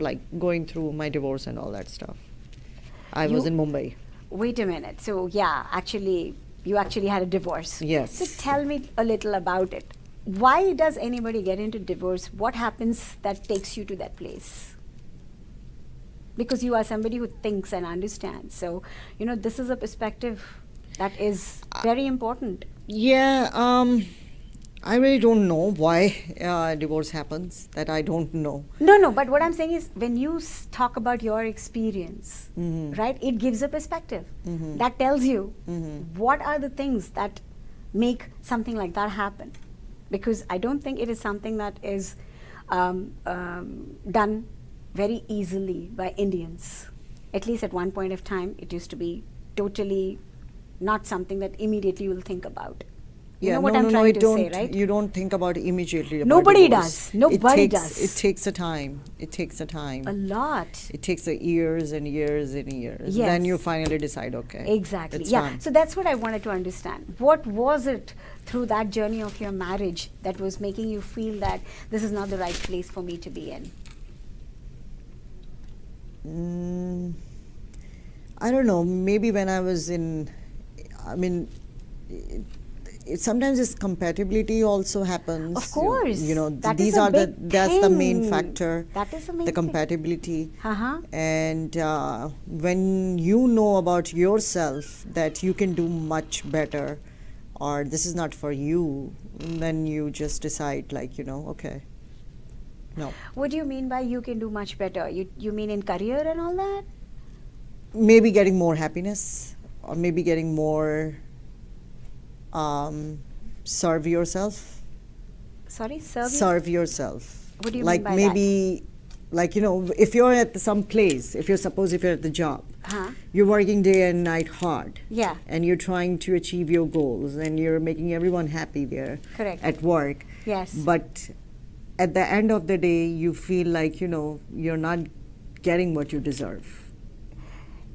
like going through my divorce and all that stuff. I was You- in Mumbai. Wait a minute. So yeah, you actually had a divorce. Yes. So tell me a little about it. Why does anybody get into divorce? What happens that takes you to that place? Because you are somebody who thinks and understands. So, this is a perspective that is very important. Yeah, I really don't know why divorce happens. That I don't know. No, but what I'm saying is when you talk about your experience, right, it gives a perspective that tells you what are the things that make something like that happen. Because I don't think it is something that is done very easily by Indians. At least at one point of time, it used to be totally not something that immediately you will think about. You know what I'm trying to say, right? You don't think about it immediately. About Nobody divorce. does. Nobody it takes, does. It takes a time. It takes a time. A lot. It takes years and years and years. Yes. Then you finally decide, okay. Exactly. It's Yeah. done. So that's what I wanted to understand. What was it through that journey of your marriage that was making you feel that this is not the right place for me to be in? I don't know. Maybe when I was sometimes this compatibility also happens. Of course. You know, That these is a are big that's the main thing. factor. That is the main the thing. compatibility. Uh-huh. And when you know about yourself that you can do much better, or this is not for you, then you just decide, like, you know, okay, no. What do you mean by you can do much better? You mean in career and all that? Maybe getting more happiness, or maybe getting more serve yourself. Sorry, serve. Serve yourself. What do you like mean by maybe like, you know, if you're at some place, if you're at the job, Huh? you're working day and night hard, Yeah. and you're trying to achieve your goals, and you're making everyone happy there. Correct. At work. Yes. But at the end of the day, you feel like, you know, you're not getting what you deserve.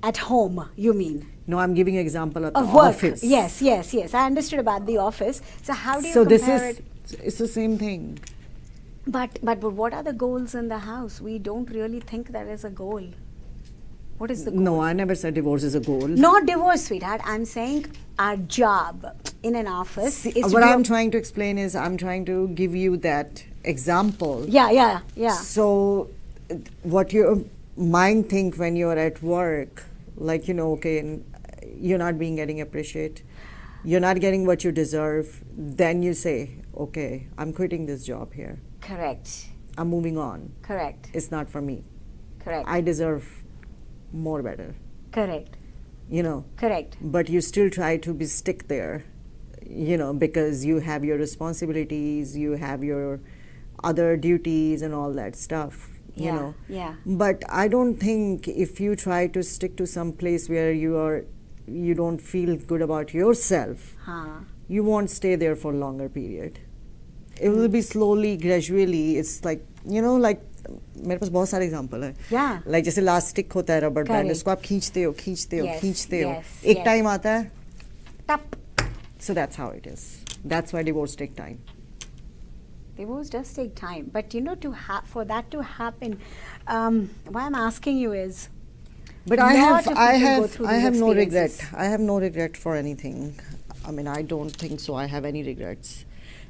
At home, you mean? No, I'm giving an example of the Of work. office. Yes. I understood about the office. So how do you So compare this it? is, it's the same thing. But what are the goals in the house? We don't really think that is a goal. What is the goal? No, I never said divorce is a goal. Not divorce, sweetheart. I'm saying our job in an office See, is what to I'm do- trying to explain is I'm trying to give you that example. Yeah. So what your mind think when you're at work, like, you know, okay, and you're not being getting appreciated, you're not getting what you deserve, then you say, okay, I'm quitting this job here. Correct. I'm moving on. Correct. It's not for me. Correct. I deserve more better, Correct. you know. Correct. But you still try to be stick there, you know, because you have your responsibilities, you have your other duties and all that stuff, you Yeah, know. yeah. But I don't think if you try to stick to some place where you don't feel good about yourself, Huh. you won't stay there for a longer period. It will be slowly, gradually. It's like, you know, like मेरे पास बहुत सारे example है. Yeah. Like जैसे elastic होता है rubber band, Correct. उसको आप खींचते हो Yes, एक yes. टाइम आता है. Tap. So that's how it is. That's why divorce take time. Divorce does take time, but you know, for that to happen, why I'm asking you is, But lot I of people go through have these no regret. experiences. I have no regret for anything. I mean, I don't think so. I have any regrets.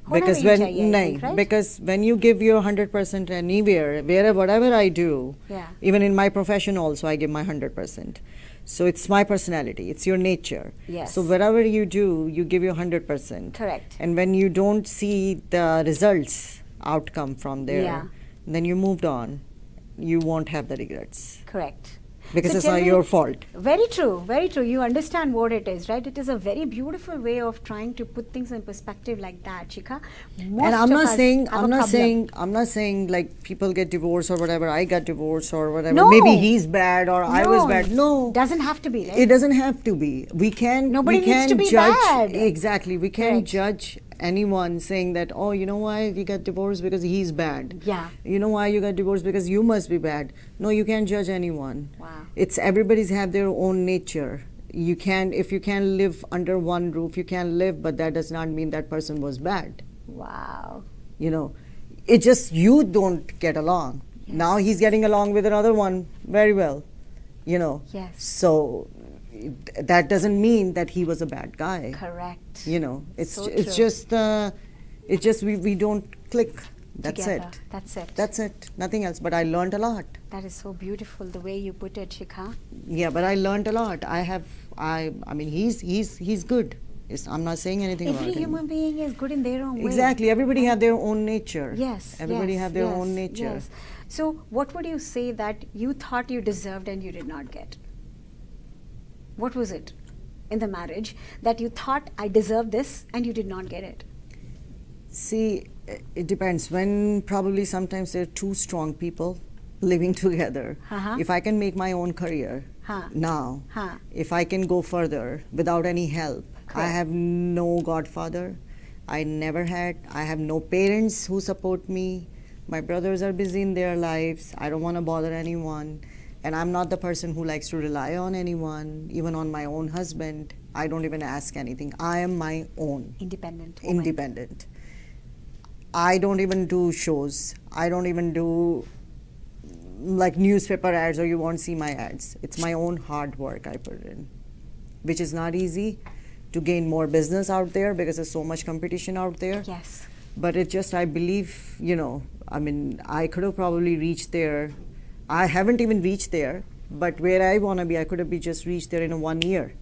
होना Because नहीं when चाहिए, I नहीं, think, right? because when you give your 100% anywhere, wherever, whatever I do, Yeah. even in my profession also, I give my 100%. So it's my personality. It's your nature. Yes. So whatever you do, you give your 100%. Correct. And when you don't see the results outcome from there, Yeah. then you moved on. You won't have the regrets. Correct. Because So it's tell not me- your fault. Very true, very true. You understand what it is, right? It is a very beautiful way of trying to put things in perspective like that, Shikha. Most And I'm of not us saying have a problem. I'm not saying like people get divorced or whatever. I got divorced or whatever. No. Maybe he's bad or I was bad. No, doesn't have to be, right? it doesn't have to be. We can Nobody we needs can to be judge bad. exactly. We can Correct. judge anyone saying that, oh, you know why you got divorced because he's bad. Yeah. You know why you got divorced because you must be bad. No, you can't judge anyone. Wow. It's everybody's have their own nature. You can if you can live under one roof, you can live, but that does not mean that person was bad. Wow. You know, it just you don't get along. Yes. Now he's getting along with another one very well, you know. Yes. So that doesn't mean that he was a bad guy. Correct. You know, it's So it's true. just we don't click. That's Together. it. That's it. That's it. Nothing else. But I learned a lot. That is so beautiful the way you put it, Shikha. Yeah, but I learned a lot. I mean he's good. I'm not saying anything Every about him. human being is good in their own way. Exactly. Everybody have their own nature. Yes. Everybody yes, have their yes, own nature. Yes. So, what would you say that you thought you deserved and you did not get? What was it in the marriage that you thought I deserve this and you did not get it? See, it depends. When probably sometimes there are two strong people living together. Uh-huh. If I can make my own career Huh. now, Huh. if I can go further without any help, I Correct. have no godfather. I never had. I have no parents who support me. My brothers are busy in their lives. I don't want to bother anyone. And I'm not the person who likes to rely on anyone, even on my own husband. I don't even ask anything. I am my own. Independent. woman. Independent. I don't even do shows. I don't even do like newspaper ads, or you won't see my ads. It's my own hard work I put in, which is not easy to gain more business out there because there's so much competition out there. Yes. But it just, I believe, I mean, I could have probably reached there. I haven't even reached there, but where I want to be, I could have just reached there in 1 year.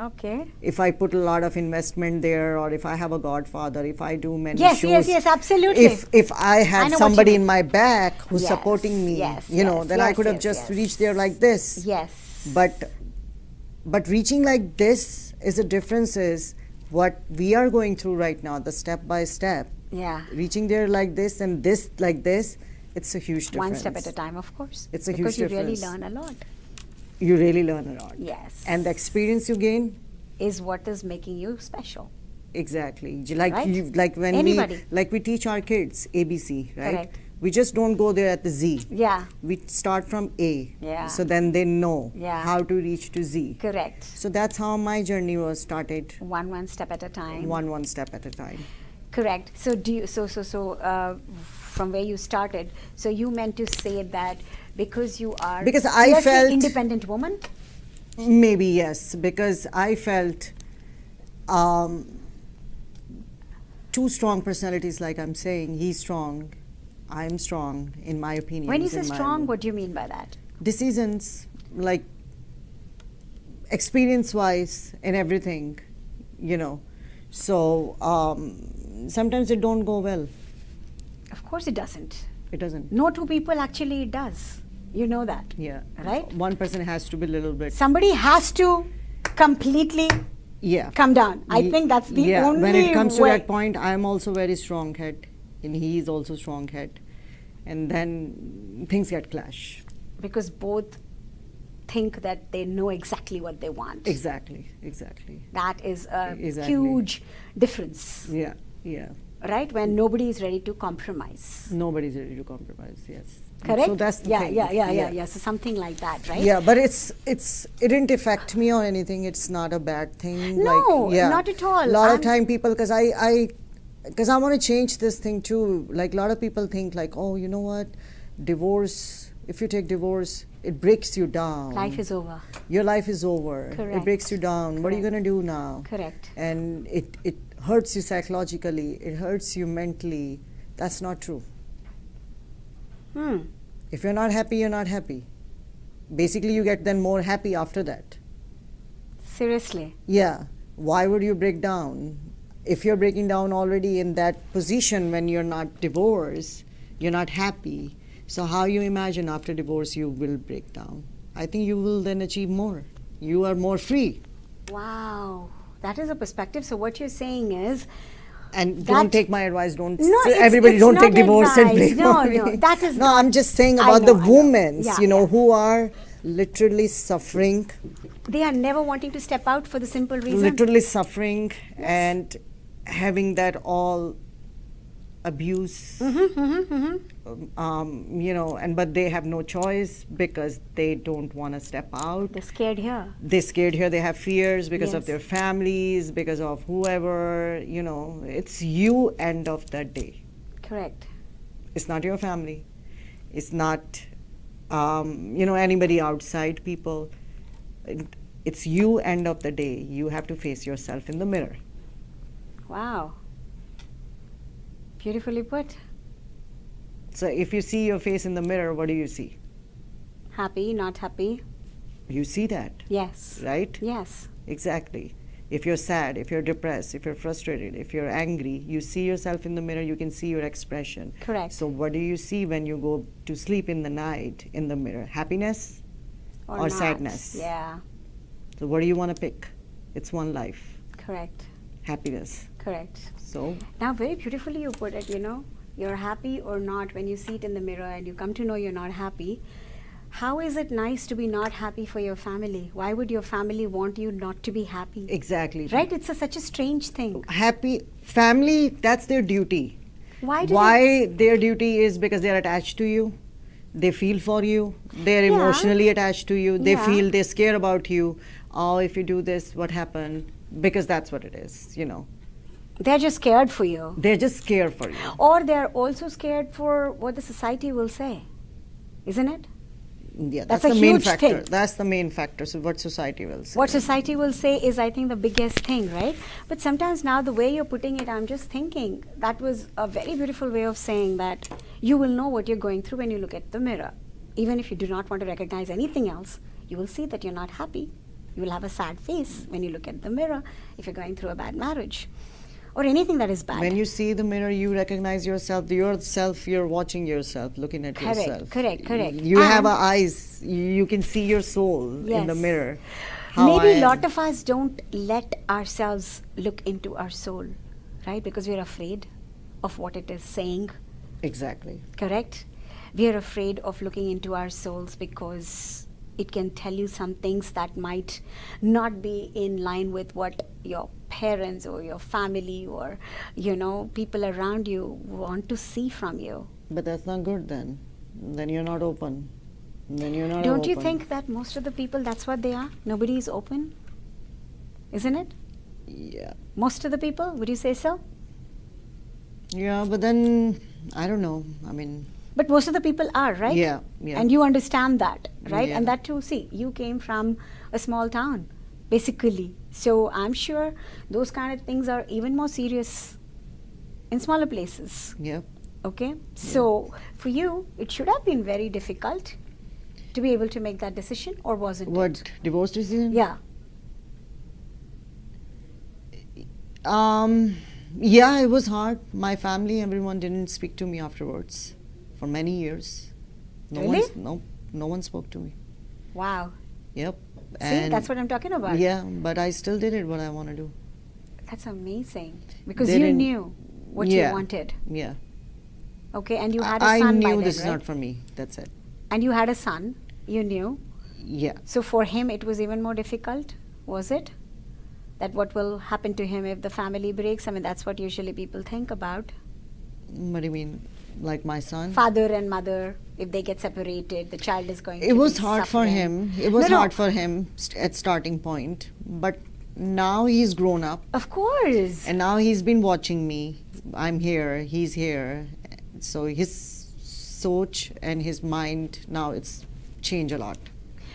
Okay. If I put a lot of investment there, or if I have a godfather, if I do many Yes, shows. yes, absolutely. If I have know what somebody you in mean. my back who's Yes, supporting me, yes, then I yes, could have yes, just yes. reached there like this. Yes. But reaching like this is the difference is what we are going through right now, the step by step. Yeah. Reaching there like this and this like this, it's a huge difference. One step at a time, of course. It's a huge because you really difference. learn a lot. You really learn a lot. Yes. And the experience you gain, is what is making you special. exactly. Like Right? like when Anybody. we teach our kids ABC, right? Correct. We just don't go there at the Z. Yeah. We start from A. Yeah. So then they know Yeah. how to reach to Z. Correct. So that's how my journey was started, One step at a time. one step at a time. Correct. So do you, from where you started, so you meant to say that because you are Because I fiercely felt- independent woman. Maybe yes, because I felt two strong personalities, like I'm saying. He's strong, I'm strong, in my opinion. When you say strong, what do you mean by that? Decisions, like experience-wise and everything, So sometimes it don't go well. Of course, it doesn't. It doesn't. No two people actually it does. You know that. Yeah. Right? One person has to be a little bit. Somebody has to completely Yeah. come down. I Ye- think that's the yeah. only When it comes way. to that point, I'm also very strong head, and he is also strong head, and then things get clash. Because both think that they know exactly what they want. Exactly. That is a Exactly. huge difference, Yeah. Yeah. right? When nobody is ready to compromise. Nobody's ready to compromise. Yes. Correct? So that's the yeah, thing. yeah. So something like that, right? Yeah, but it didn't affect me or anything. It's not a bad thing. No, not at all. A lot of I'm- time people, because I want to change this thing too. Like a lot of people think like, oh, you know what, divorce. If you take divorce, it breaks you down. Life is over. Your life is over. Correct. It breaks you down. What are you Correct. going to do now? Correct. And it hurts you psychologically. It hurts you mentally. That's not true. If you're not happy, you're not happy. Basically, you get then more happy after that. Seriously. Yeah. Why would you break down? If you're breaking down already in that position when you're not divorced, you're not happy. So how you imagine after divorce you will break down? I think you will then achieve more. You are more free. Wow. That is a perspective. So what you're saying is, And That- don't take my advice. Don't No, say- it's- everybody it's don't not take divorce and advice. blame No, on no, me. that is no. not- I'm just saying I about know, the I know. women, Yeah, know, yeah. who are literally suffering, they are never wanting to step out for the simple reason. literally suffering, and having that all abuse. And but they have no choice because they don't want to step out. They're scared here. They're scared here. They have fears because of Yes. their families, because of whoever. It's you. End of the day. Correct. It's not your family. It's not, anybody outside people. It's you. End of the day. You have to face yourself in the mirror. Wow. Beautifully put. So if you see your face in the mirror, what do you see? Happy, not happy. You see that, Yes. right? Yes. Exactly. If you're sad, if you're depressed, if you're frustrated, if you're angry, you see yourself in the mirror, you can see your expression. Correct. So what do you see when you go to sleep in the night in the mirror? Happiness or not. sadness? Yeah. So what do you want to pick? It's one life. Correct. Happiness. Correct. So Now, very beautifully you put it, you're happy or not when you see it in the mirror and you come to know you're not happy. How is it nice to be not happy for your family? Why would your family want you not to be happy? exactly. Right? It's such a strange thing. Happy family, that's their duty. Why do Why their duty is because they're attached to you. They feel for you. They're Yeah. emotionally attached to you. They Yeah. feel they care about you. Oh, if you do this, what happened? Because that's what it is, They're just scared for you. They're just scared for you. Or they're also scared for what the society will say. Isn't it? Yeah, That's that's a the main huge factor. thing. That's the main factor. So what society will say. What society will say is, I think, the biggest thing, right? But sometimes now the way you're putting it, I'm just thinking that was a very beautiful way of saying that you will know what you're going through when you look at the mirror. Even if you do not want to recognize anything else, you will see that you're not happy. You will have a sad face when you look at the mirror if you're going through a bad marriage or anything that is bad. When you see the mirror, you recognize yourself. Yourself, you're watching yourself, looking at yourself. Correct. You have eyes. You can see your soul in the Yes. mirror. How Maybe I a am. lot of us don't let ourselves look into our soul, right? Because we're afraid of what it is saying, Exactly. correct? We are afraid of looking into our souls because it can tell you some things that might not be in line with what your parents or your family or, people around you want to see from you. But that's not good then. Then you're not open. Then you're not Don't you open. think that most of the people, that's what they are? Nobody is open? Isn't it? Yeah. Most of the people, would you say so? Yeah, but then, I don't know. I mean, But most of the people are, right? Yeah. And you understand that, right? Yeah. And that too, see, you came from a small town, basically. So I'm sure those kind of things are even more serious in smaller places, Yeah. okay? So for you, it should have been very difficult to be able to make that decision, or wasn't What, it? divorce decision? Yeah. Yeah, it was hard. My family, everyone didn't speak to me afterwards for many years. Really? No one spoke to me. Wow. Yep. See, that's what I'm talking about. Yeah, but I still did it what I want to do. That's amazing. Because They you didn't- knew what Yeah. you wanted. Yeah. Okay, and you had a I son knew by then, this is right? not for me. That's it. And you had a son, you knew. Yeah. So for him, it was even more difficult, was it? That what will happen to him if the family breaks? I mean, that's what usually people think about. What do you mean? Like my son? Father and mother, if they get separated, the child is going to It was be hard for suffering. him. It was No. hard for him at starting point. But now he's grown up. Of course. And now he's been watching me. I'm here. He's here. So his soch and his mind now it's changed a lot.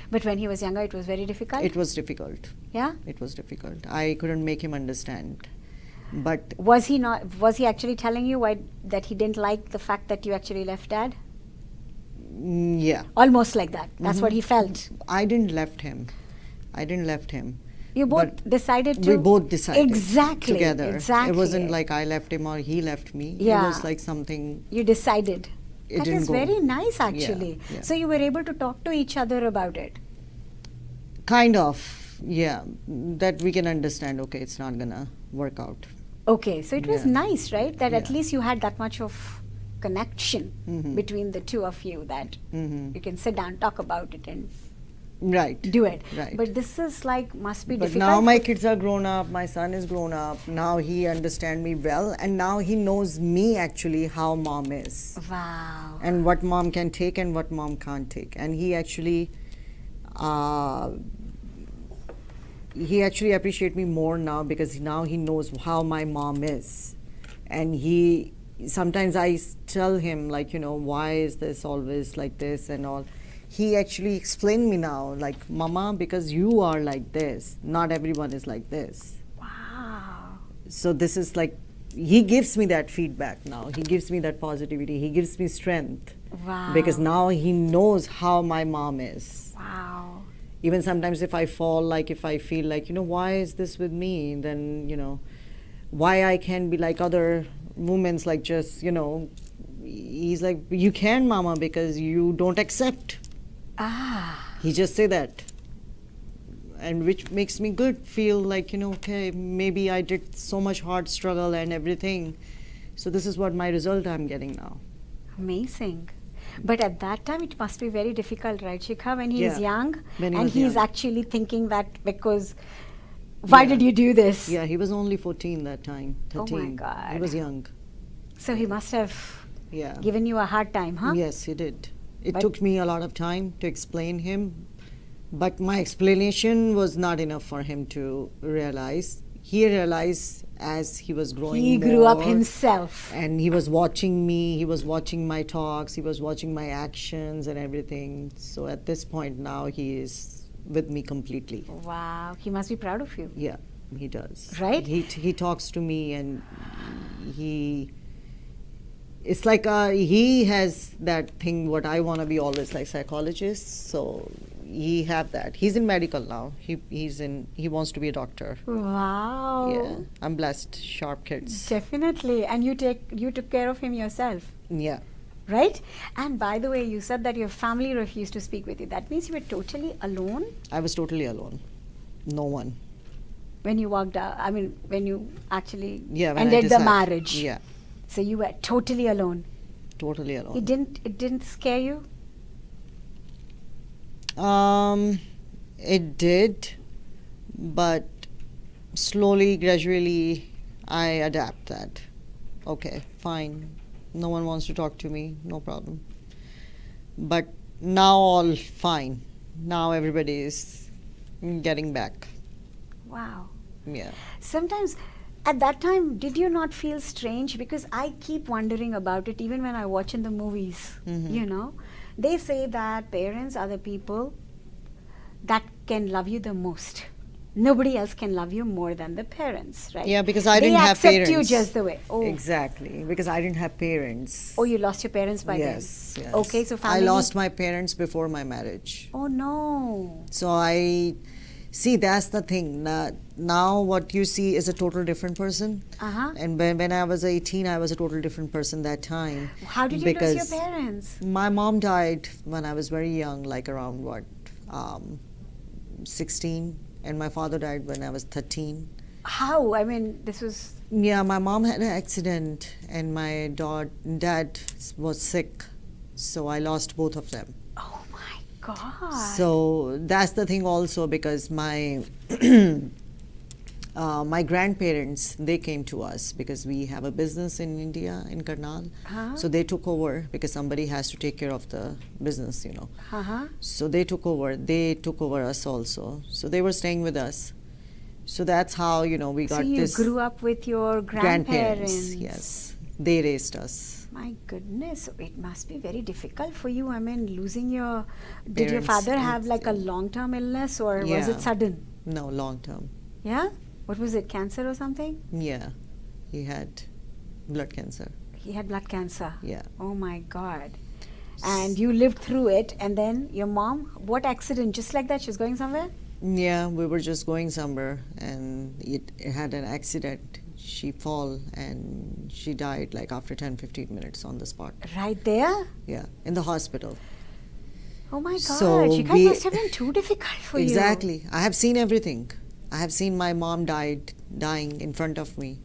But when he was younger, it was very difficult? It was difficult. Yeah? It was difficult. I couldn't make him understand. But Was he actually telling you that he didn't like the fact that you actually left dad? yeah, Almost like that. That's what he felt. I didn't left him. You both But decided to? we both decided Exactly. together. Exactly. It wasn't like I left him or he left me. Yeah. It was like something. You decided. It That didn't is go. very nice, actually. yeah. So you were able to talk to each other about it. Kind of, yeah, that we can understand. Okay, it's not gonna work out. Okay, so it was Yeah. nice, right? That at Yeah. least you had that much of connection Mhm. between the two of you that Mhm. you can sit down, talk about it, and Right. do it. Right. But this is like must be But difficult. now my kids are grown up. My son is grown up. Now he understands me well, and now he knows me actually how mom is, Wow. and what mom can take and what mom can't take. And he actually appreciate me more now because now he knows how my mom is, and he sometimes I tell him like, why is this always like this and all. He actually explained me now like, mama, because you are like this, not everyone is like this. Wow. So this is like, he gives me that feedback now. He gives me that positivity. He gives me strength. Wow. Because now he knows how my mom is. Wow. Even sometimes if I fall, like if I feel like, why is this with me? Then, why I can't be like other women's, like just, he's like, you can, mama, because you don't accept. Ah. He just say that. And which makes me good, feel like, okay, maybe I did so much hard struggle and everything. So this is what my result I'm getting now. Amazing. But at that time, it must be very difficult, right, Shikha, when he is Yeah. young When he and was he's young. actually thinking that because, why Yeah. did you do this? Yeah, he was only 14 that time, Oh 13. my God. He was young. So he must have Yeah. given you a hard time, huh? Yes, he did. It But- took me a lot of time to explain him, but my explanation was not enough for him to realize. He realized as he was growing He grew up more. himself. And he was watching me, he was watching my talks, he was watching my actions and everything. So at this point now he is with me completely. Wow, he must be proud of you. Yeah, he does. Right? He talks to me, and it's like he has that thing what I want to be always, like psychologist. So he have that. He's in medical now. He wants to be a doctor. Wow. Yeah, I'm blessed. Sharp kids. Definitely. And you took care of him yourself, Yeah. right? And by the way, you said that your family refused to speak with you. That means you were totally alone I was totally alone. No one. when you walked out. I mean, when you actually Yeah. When I ended the decide- marriage. Yeah. So you were totally alone. Totally alone. It didn't scare you? It did, but slowly, gradually, I adapt that. Okay, fine. No one wants to talk to me, no problem. But now all fine. Now everybody is getting back. Wow. Yeah. Sometimes at that time, did you not feel strange? Because I keep wondering about it even when I watch in the movies. Mhm. You know, they say that parents are the people that can love you the most. Nobody else can love you more than the parents, right? Yeah, because I didn't have They accept parents. you just the way. Oh, Exactly, because I didn't have parents. oh, you lost your parents by Yes, then. yes. Okay, so I family. lost my parents before my marriage. Oh no. So I see, that's the thing. Now what you see is a total different person. Uh-huh. And when I was 18, I was a total different person that time. How did you lose because your parents? My mom died when I was very young, like around 16, and my father died when I was 13. How? I mean, this was. Yeah, my mom had an accident, and my dad was sick, so I lost both of them. Oh my God. So that's the thing also, because my my grandparents, they came to us because we have a business in India, in Karnal. Huh? So they took over because somebody has to take care of the business, Uh-huh. So they took over. They took over us also. So they were staying with us. So that's how, we So got you this. grew up with your grandparents. Yes. They raised us. My goodness, so it must be very difficult for you. I mean, losing your. Did your Parents, father have like a it's- long-term illness, or was Yeah. it sudden? No, long term. Yeah. What was it? Cancer or something? Yeah. He had blood cancer. He had blood cancer. Yeah. Oh my God. And you lived through it, and then your mom. What accident? Just like that, she was going somewhere. Yeah, we were just going somewhere, and it had an accident. She fell and she died like after 10-15 minutes on the spot. Right there. Yeah, in the hospital. Oh my God. So Shikha, we- it must have been too difficult for you. Exactly. I have seen everything. I have seen my mom dying in front of me.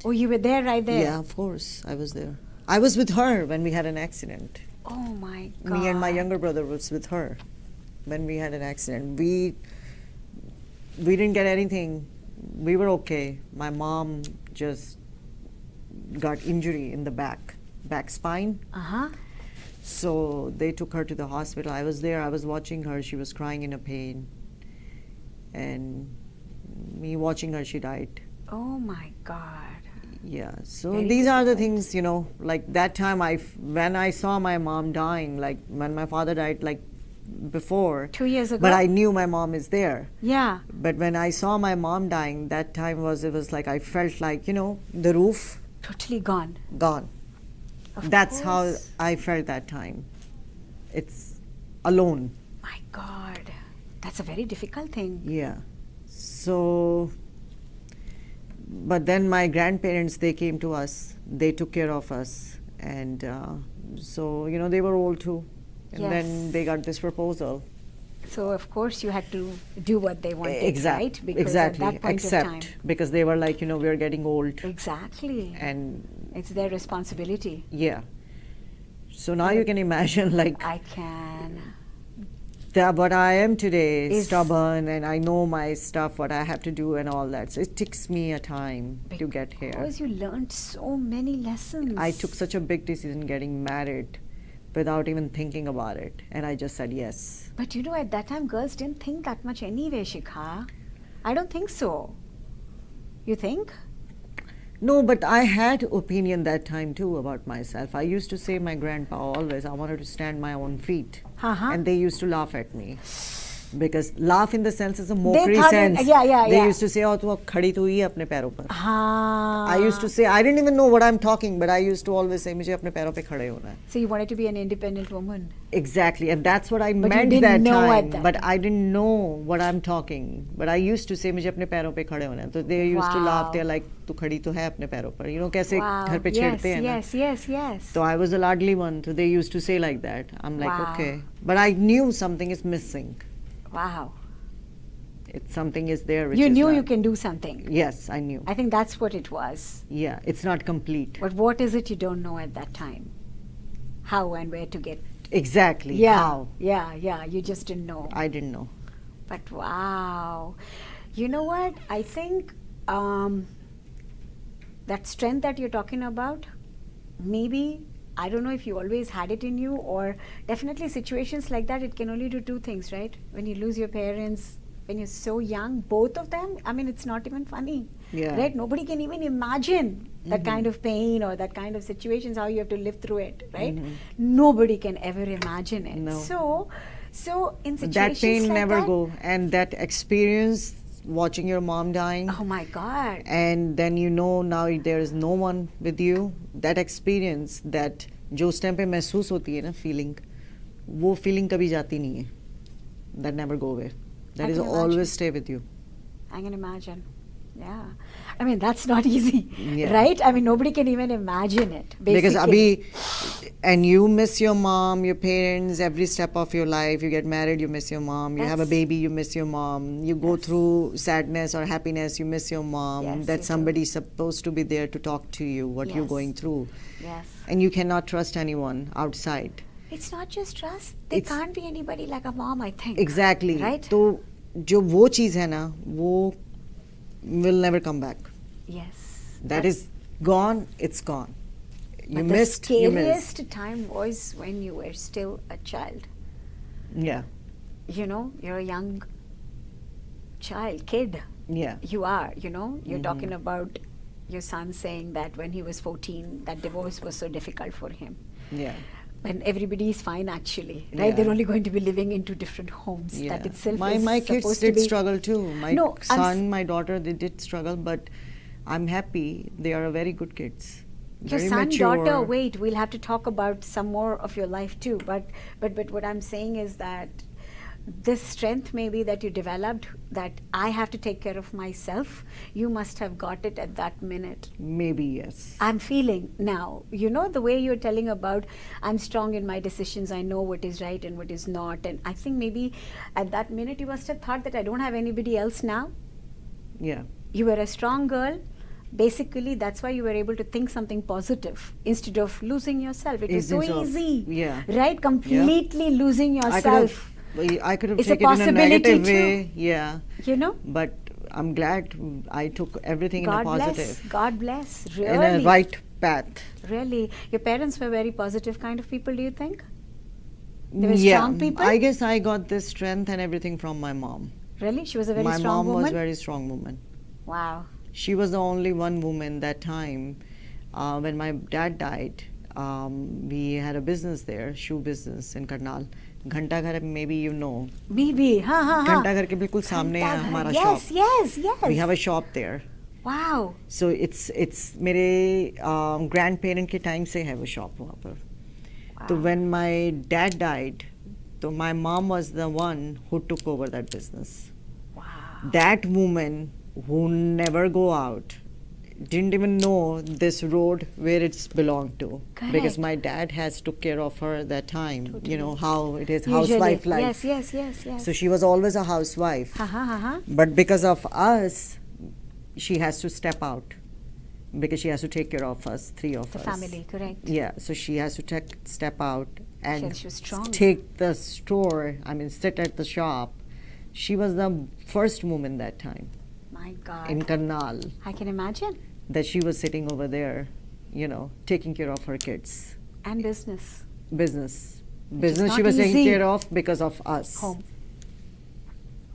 Oh, you were there, right there. Yeah, of course, I was there. I was with her when we had an accident. Oh my God. Me and my younger brother was with her when we had an accident. We didn't get anything. We were okay. My mom just got injury in the back spine. Uh-huh. So they took her to the hospital. I was there. I was watching her. She was crying in a pain. And me watching her, she died. Oh my God. Yeah. So Very these are the difficult. things, like that time when I saw my mom dying, like when my father died, like before. 2 years ago. But I knew my mom is there. Yeah. But when I saw my mom dying, that time it was like I felt like, the roof Totally gone. gone. Of That's how course. I felt that time. It's alone. My God. That's a very difficult thing. Yeah. So, but then my grandparents, they came to us. They took care of us. And so, they were old too. And then Yes. they got this proposal. So of course you had to do what they wanted, right? Because exactly. at that point Accept. of time. Because they were like, we're getting old. Exactly. And It's their responsibility. yeah. So now you can imagine like I can. that what I am today, Is- stubborn, and I know my stuff, what I have to do and all that. So it takes me a time to get here. Because you learned so many lessons. I took such a big decision getting married without even thinking about it. And I just said yes. But at that time girls didn't think that much anyway, Shikha. I don't think so. You think? No, but I had opinion that time too about myself. I used to say my grandpa always, I wanted to stand my own feet. And they used to laugh at me. Because laugh in the sense is a mockery sense. They used to say, oh, tu khadi tu hi hai apne पैरों पर. I used to say, I didn't even know what I'm talking, but I used to always say, मुझे अपने पैरों पे खड़े होना है. So you wanted to be an independent woman. Exactly, and that's what I meant that time. But I didn't know what I'm talking. But I used to say, मुझे अपने पैरों पे खड़े होना है. So they used to laugh. They're like, तू खड़ी तो है अपने पैरों पर. You know कैसे घर पे छेड़ते हैं ना. Yes. So I was a ladly one. So they used to say like that. I'm like, okay. But I knew something is missing. Wow. It's something is there. Which You is knew not. you can do something. Yes, I knew. I think that's what it was. Yeah, it's not complete. But what is it you don't know at that time? How and where to get? Exactly. Yeah. How? Yeah. You just didn't know. I didn't know. But wow. You know what? I think that strength that you're talking about, maybe, I don't know if you always had it in you, or definitely situations like that, it can only do two things, right? When you lose your parents, when you're so young, both of them, I mean, it's not even funny. Yeah. Right? Nobody can even imagine that kind of pain or that kind of situations, how you have to live through it, right? Nobody can ever imagine it. No. So in situations That pain like never that, go. And that experience, watching your mom dying, oh my God. and then you know now there is no one with you, that experience, that जो उस time पे महसूस होती है ना feeling, वो feeling कभी जाती नहीं है. That never go away. That is always stay with you. I can imagine. Yeah. I mean, that's not easy, Yeah. right? I mean, nobody can even imagine it. Because Basically. and you miss your mom, your parents, every step of your life. You get married, you miss your mom. You have a baby, you miss your mom. You go through sadness or happiness, you miss your mom. Yes, that you somebody is supposed to be there to talk to you, what you're Yes. going through. Yes. And you cannot trust anyone outside. It's not just trust. There can't be anybody like a mom, I think. Exactly. Right? तो जो वो चीज़ है ना, वो will never come back. Yes. That is gone, it's gone. You But missed, the you missed. scariest time was when you were still a child. Yeah, You know, you're a young kid. yeah. You are, you're talking about your son saying that when he was 14, that divorce was so difficult for him. Yeah. When everybody is fine, actually, right? Yeah. They're only going to be living in two different homes. Yeah. That itself my is kids supposed did to be struggle too. My No, I'm son, my daughter, they did struggle, but I'm happy. They are very good kids. Your Very son, mature. daughter, wait, we'll have to talk about some more of your life too. But what I'm saying is that this strength maybe that you developed, that I have to take care of myself, you must have got it at that minute. Maybe yes. I'm feeling now, the way you're telling about I'm strong in my decisions, I know what is right and what is not. And I think maybe at that minute you must have thought that I don't have anybody else now. Yeah. You were a strong girl. Basically, that's why you were able to think something positive instead of losing yourself. It was so easy. Yeah. Right? Completely losing yourself. I could have It's a taken it in a possibility negative way. Yeah. But I'm glad I took everything in a positive. God bless. Really. In a right path. Really. Your parents were very positive kind of people, do you think? They were strong people? I guess I got this strength and everything from my mom. Really? She was a very My strong mom woman? was a very strong woman. Wow. She was the only one woman that time. When my dad died, we had a business there, shoe business in Karnal. Ghantaghar, maybe you know. Maybe. घंटाघर के बिल्कुल सामने है हमारा shop. Yes. We have a shop there. Wow. So it's मेरे grandparent के time से है वो shop वहाँ पर. So when my dad died, so my mom was the one who took over that business. Wow. That woman who never go out, didn't even know this road where it's belonged to. Correct. Because my dad has took care of her that time. Totally. You know how it is, Usually. housewife life. Yes. So she was always a housewife. Ha. But because of us, she has to step out. Because she has to take care of us, three of us. The family, correct. Yeah, so she has to step out and She was strong. take the store, sit at the shop. She was the first woman that time My God. in Karnal, I can imagine. that she was sitting over there, taking care of her kids. And business. Business not she was taking easy. care of because of us. Home.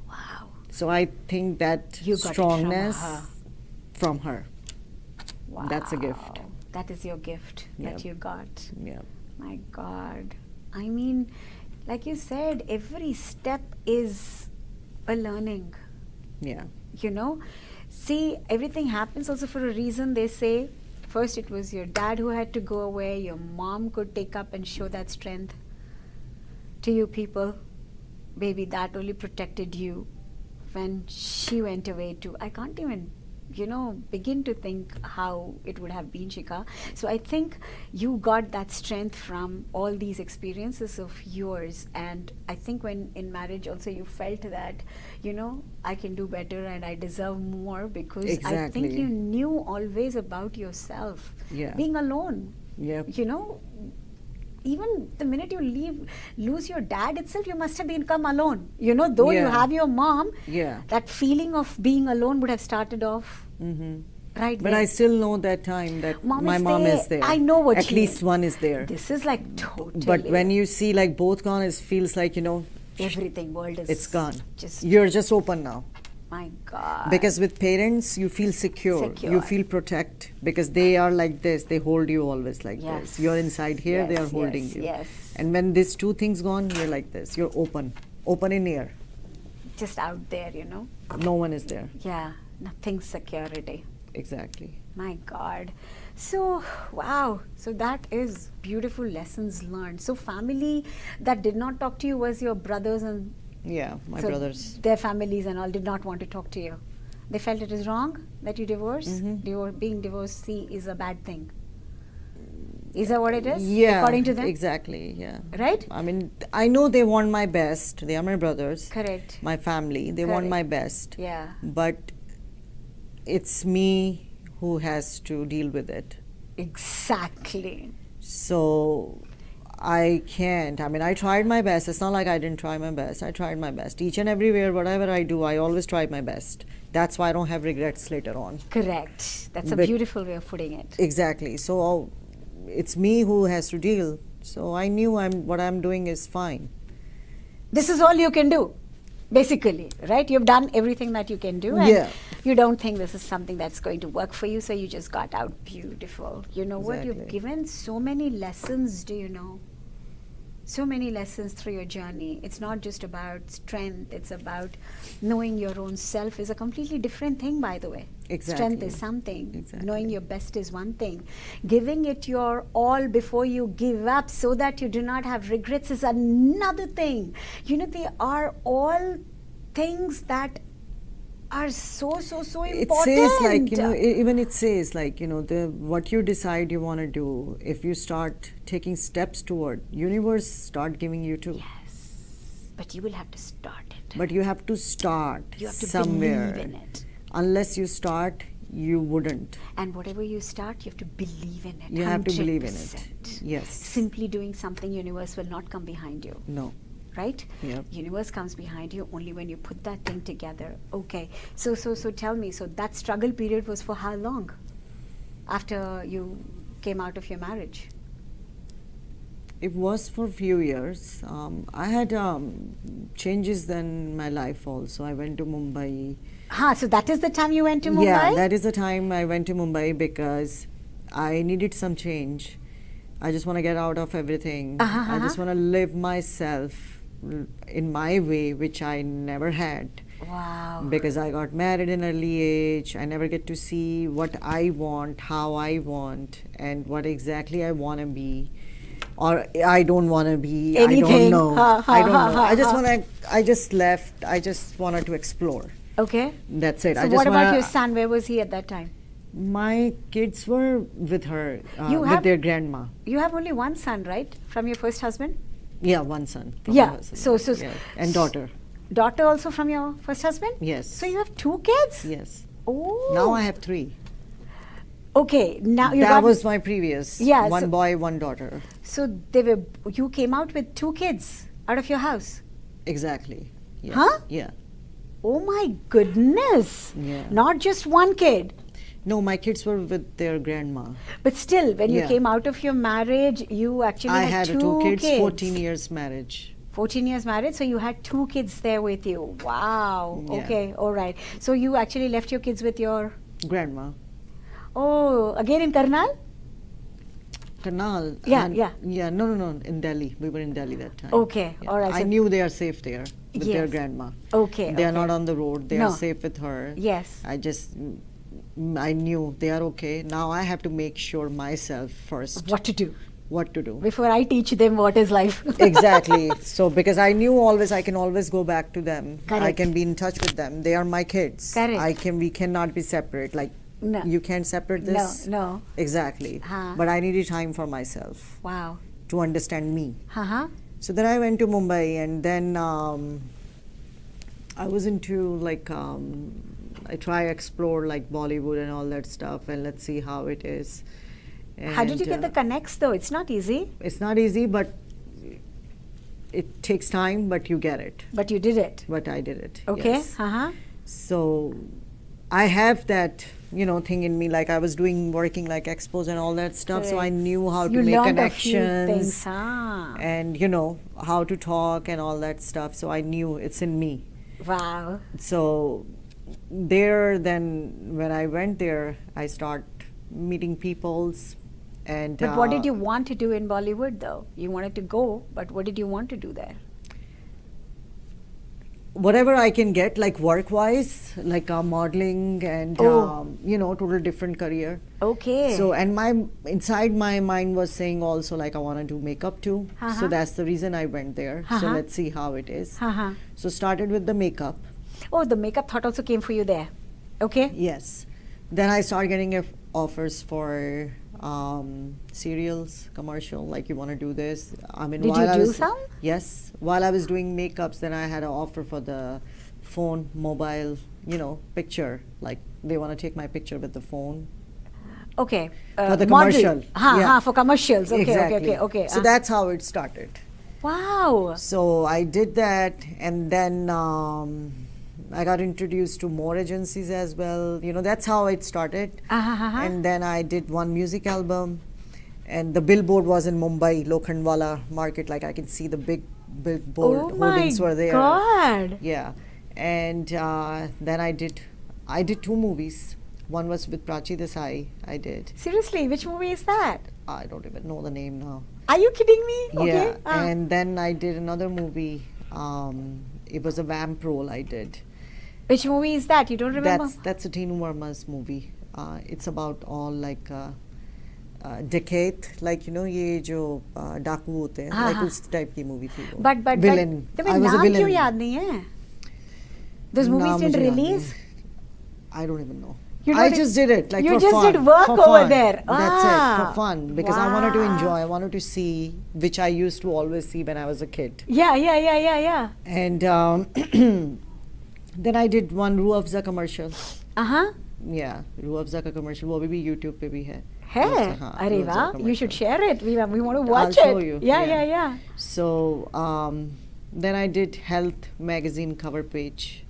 Wow. So I think that You got it from strongness her. from her. Wow. That's a gift. That is your gift Yep. that you got. Yeah. My God. I mean, like you said, every step is a learning, Yeah. you know. See, everything happens also for a reason. They say first it was your dad who had to go away, your mom could take up and show that strength to you people. Baby, that only protected you when she went away too. I can't even, begin to think how it would have been, Shikha. So I think you got that strength from all these experiences of yours. And I think when in marriage also you felt that, I can do better and I deserve more, because I think Exactly. you knew always about yourself. Yeah. Being alone. Yep. Even the minute you lose your dad itself, you must have become alone. Though you Yeah. have your mom, Yeah. that feeling of being alone would have started off right But there. I still know that time that my mom is there. I know what At you least mean. one is there. This is like totally. But when you see like both gone, it feels like, everything world is it's gone. Just You're just open now. my God. Because with parents, you feel secure. You feel protect because they are like this. They hold you always like Yes. this. You're inside here, they are Yes, holding yes, you. yes. And when these two things gone, you're like this. You're open in air. just out there, No one is there. Yeah, nothing security. Exactly. My God. So, wow. So that is beautiful lessons learned. So family that did not talk to you was your brothers and Yeah, my so brothers. their families and all did not want to talk to you. They felt it is wrong that you divorce. Being divorcee is a bad thing. Is that what it is? Yeah, According to them? exactly. Yeah. Right? I mean, I know they want my best. They are my brothers. Correct. My family. They want Correct. my best. Yeah. But it's me who has to deal with it. Exactly. So I can't. I mean, I tried my best. It's not like I didn't try my best. I tried my best. Each and everywhere, whatever I do, I always try my best. That's why I don't have regrets later on. Correct. That's a But- beautiful way of putting it. Exactly. So it's me who has to deal. So I knew what I'm doing is fine. This is all you can do, basically, right? You've done everything that you can do, and Yeah. you don't think this is something that's going to work for you, so you just got out beautiful. You know what? You've Exactly. given so many lessons, do you know? So many lessons through your journey. It's not just about strength, it's about knowing your own self is a completely different thing, by the way. Exactly. Strength is something. Exactly. Knowing your best is one thing. Giving it your all before you give up so that you do not have regrets is another thing. They are all things that are so important. It says like, even it says like, what you decide you want to do, if you start taking steps toward, universe start giving you too. Yes. But you will have to start it. But you have to start You have to somewhere. believe in it. Unless you start, you wouldn't. And whatever you start, you have to believe in it. You have to believe in it. 100%. Yes. Simply doing something, universe will not come behind you. No. Right? Yep. Universe comes behind you only when you put that thing together. Okay. So tell me, so that struggle period was for how long? After you came out of your marriage? It was for a few years. I had changes in my life also. I went to Mumbai. So that is the time you went to Mumbai? Yeah, that is the time I went to Mumbai because I needed some change. I just want to get out of everything. I just want to live myself in my way, which I never had. Wow. Because I got married in early age. I never get to see what I want, how I want, and what exactly I want to be. Or I don't want to be. Anything. I don't know. I don't know. I just left. I just wanted to explore. Okay. That's it. So what about your son? Where was he at that time? My kids were with her, You with have- their grandma. You have only one son, right? From your first husband? Yeah, one son. from Yeah, my husband. so- Yeah, and daughter. Daughter also from your first husband? Yes. So you have two kids? Yes. Oh. Now I have three. Okay. Now you That got, was my previous. Yeah, One so- boy, one daughter. So you came out with two kids out of your house? Exactly. Yeah. Huh? Yeah. Oh my goodness. Yeah. Not just one kid. No, my kids were with their grandma. But still, when you Yeah. came out of your marriage, you actually I had had two kids, 14 years marriage. 14 years married, so you had two kids there with you. Wow. Yeah. Okay, all right. So you actually left your kids with your... Grandma. Oh, again in Karnal? Karnal. Yeah, and- yeah. Yeah, no, in Delhi. We were in Delhi that time. Okay, Yeah. all right. I So- knew they are safe there with their Yes. grandma. Okay, They are okay. not on the road. They No. are safe with her. Yes. I knew they are okay. Now I have to make sure myself first What to do what to do. before I teach them what is life. Exactly. So because I knew always I can always go back to them. I Correct. can be in touch with them. They are my kids. Correct. We cannot be separate. Like No. you can't separate this. No. Exactly. But I needed time for myself Wow. to understand me. Uh-huh. So then I went to Mumbai, and then I was into like I try explore like Bollywood and all that stuff, and let's see how it is. How did you And, get the connects though? It's not easy, It's not easy, but it takes time. But you get it. but you did it. But I did it. Okay. Yes. Uh-huh. So I have that thing in me. Like I was working like expos and all that stuff. So I Correct. knew how You to make learned a few connections things, and how to talk and all that stuff. So I knew it's in me. Wow. So then when I went there, I start meeting peoples. And But what did you want to do in Bollywood though? You wanted to go, but what did you want to do there? whatever I can get, like work wise, like modeling and Oh. total different career. Okay. So and inside my mind was saying also like I want to do makeup too. Uh-huh. So that's the reason I went there. So Uh-huh. let's see how it is. Uh-huh. So started with the makeup. Oh, the makeup thought also came for you there. Okay. Yes. Then I started getting offers for serials, commercial, like you want to do this. I mean, Did while you I do was, some? Yes. While I was doing makeups, then I had an offer for the phone, mobile, picture. Like they want to take my picture with the phone. Okay. For the model. commercial. Ha, for commercials. Okay, Exactly. okay. So that's how it started. Wow. So I did that, and then I got introduced to more agencies as well. That's how it started. Uh-huh. And then I did one music album, and the billboard was in Mumbai, Lokhandwala market. Like I can see the big billboard Oh my hoardings were there. God. Yeah, and then I did 2 movies. One was with Prachi Desai. I did. Seriously, which movie is that? I don't even know the name now. Are you kidding me? Okay. Yeah, and then I did another movie. It was a vamp role I did. Which movie is that? You don't remember? That's a Tinu Verma's movie. It's about all like decade, like ये जो डाकू होते हैं, like उस type की movie थी वो. But Villain. तुम्हें I was a नाम क्यों villain. याद नहीं है? Those movies नाम didn't मुझे याद नहीं release? है. I don't even know. You I don't- just did it like you for just fun. did work for over fun. there. That's it, Ah. for fun, because I wanted to Wow. enjoy. I wanted to see, which I used to always see when I was a kid. Yeah. And then I did one Roo Afza commercial. Uh-huh. Yeah, Roo Afza का commercial वो भी YouTube पे भी है. है? हाँ, अरे Roo Afza वाह, you should commercial. share it. We want to watch I'll show it. you. Yeah. So then I did Health magazine cover page.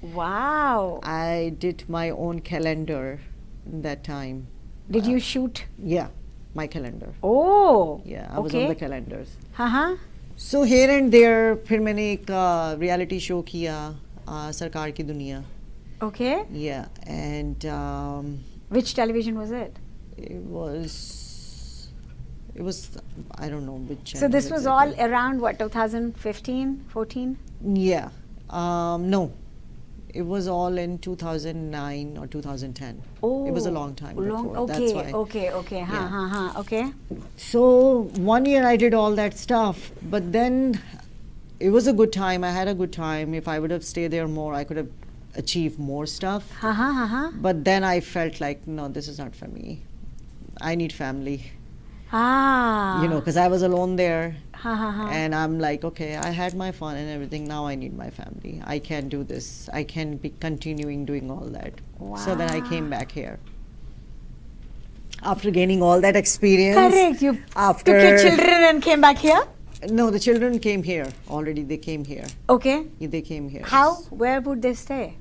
Wow. I did my own calendar that time. Did you shoot? Yeah, my calendar. Oh. Yeah, I was okay. on the calendars. Uh-huh. So here and there फिर मैंने एक reality show किया सरकार की दुनिया. Okay. Yeah, and Which television was it? it was I don't know which. So channel this was all exactly. around what, 2015, 14? Yeah, no, it was all in 2009 or 2010. Oh. It was a long time before. Okay, That's why. okay. Yeah. Okay. So 1 year I did all that stuff, but then it was a good time. I had a good time. If I would have stayed there more, I could have achieved more stuff. But then I felt like, no, this is not for me. I need family. Because I was alone there. And I'm like, okay, I had my fun and everything. Now I need my family. I can't do this. I can't be continuing doing all that. So then I came back here. After gaining all that experience. Correct. You after took your children and came back here? No, the children came here already. They came here. Okay. They came here. How? Where would they stay?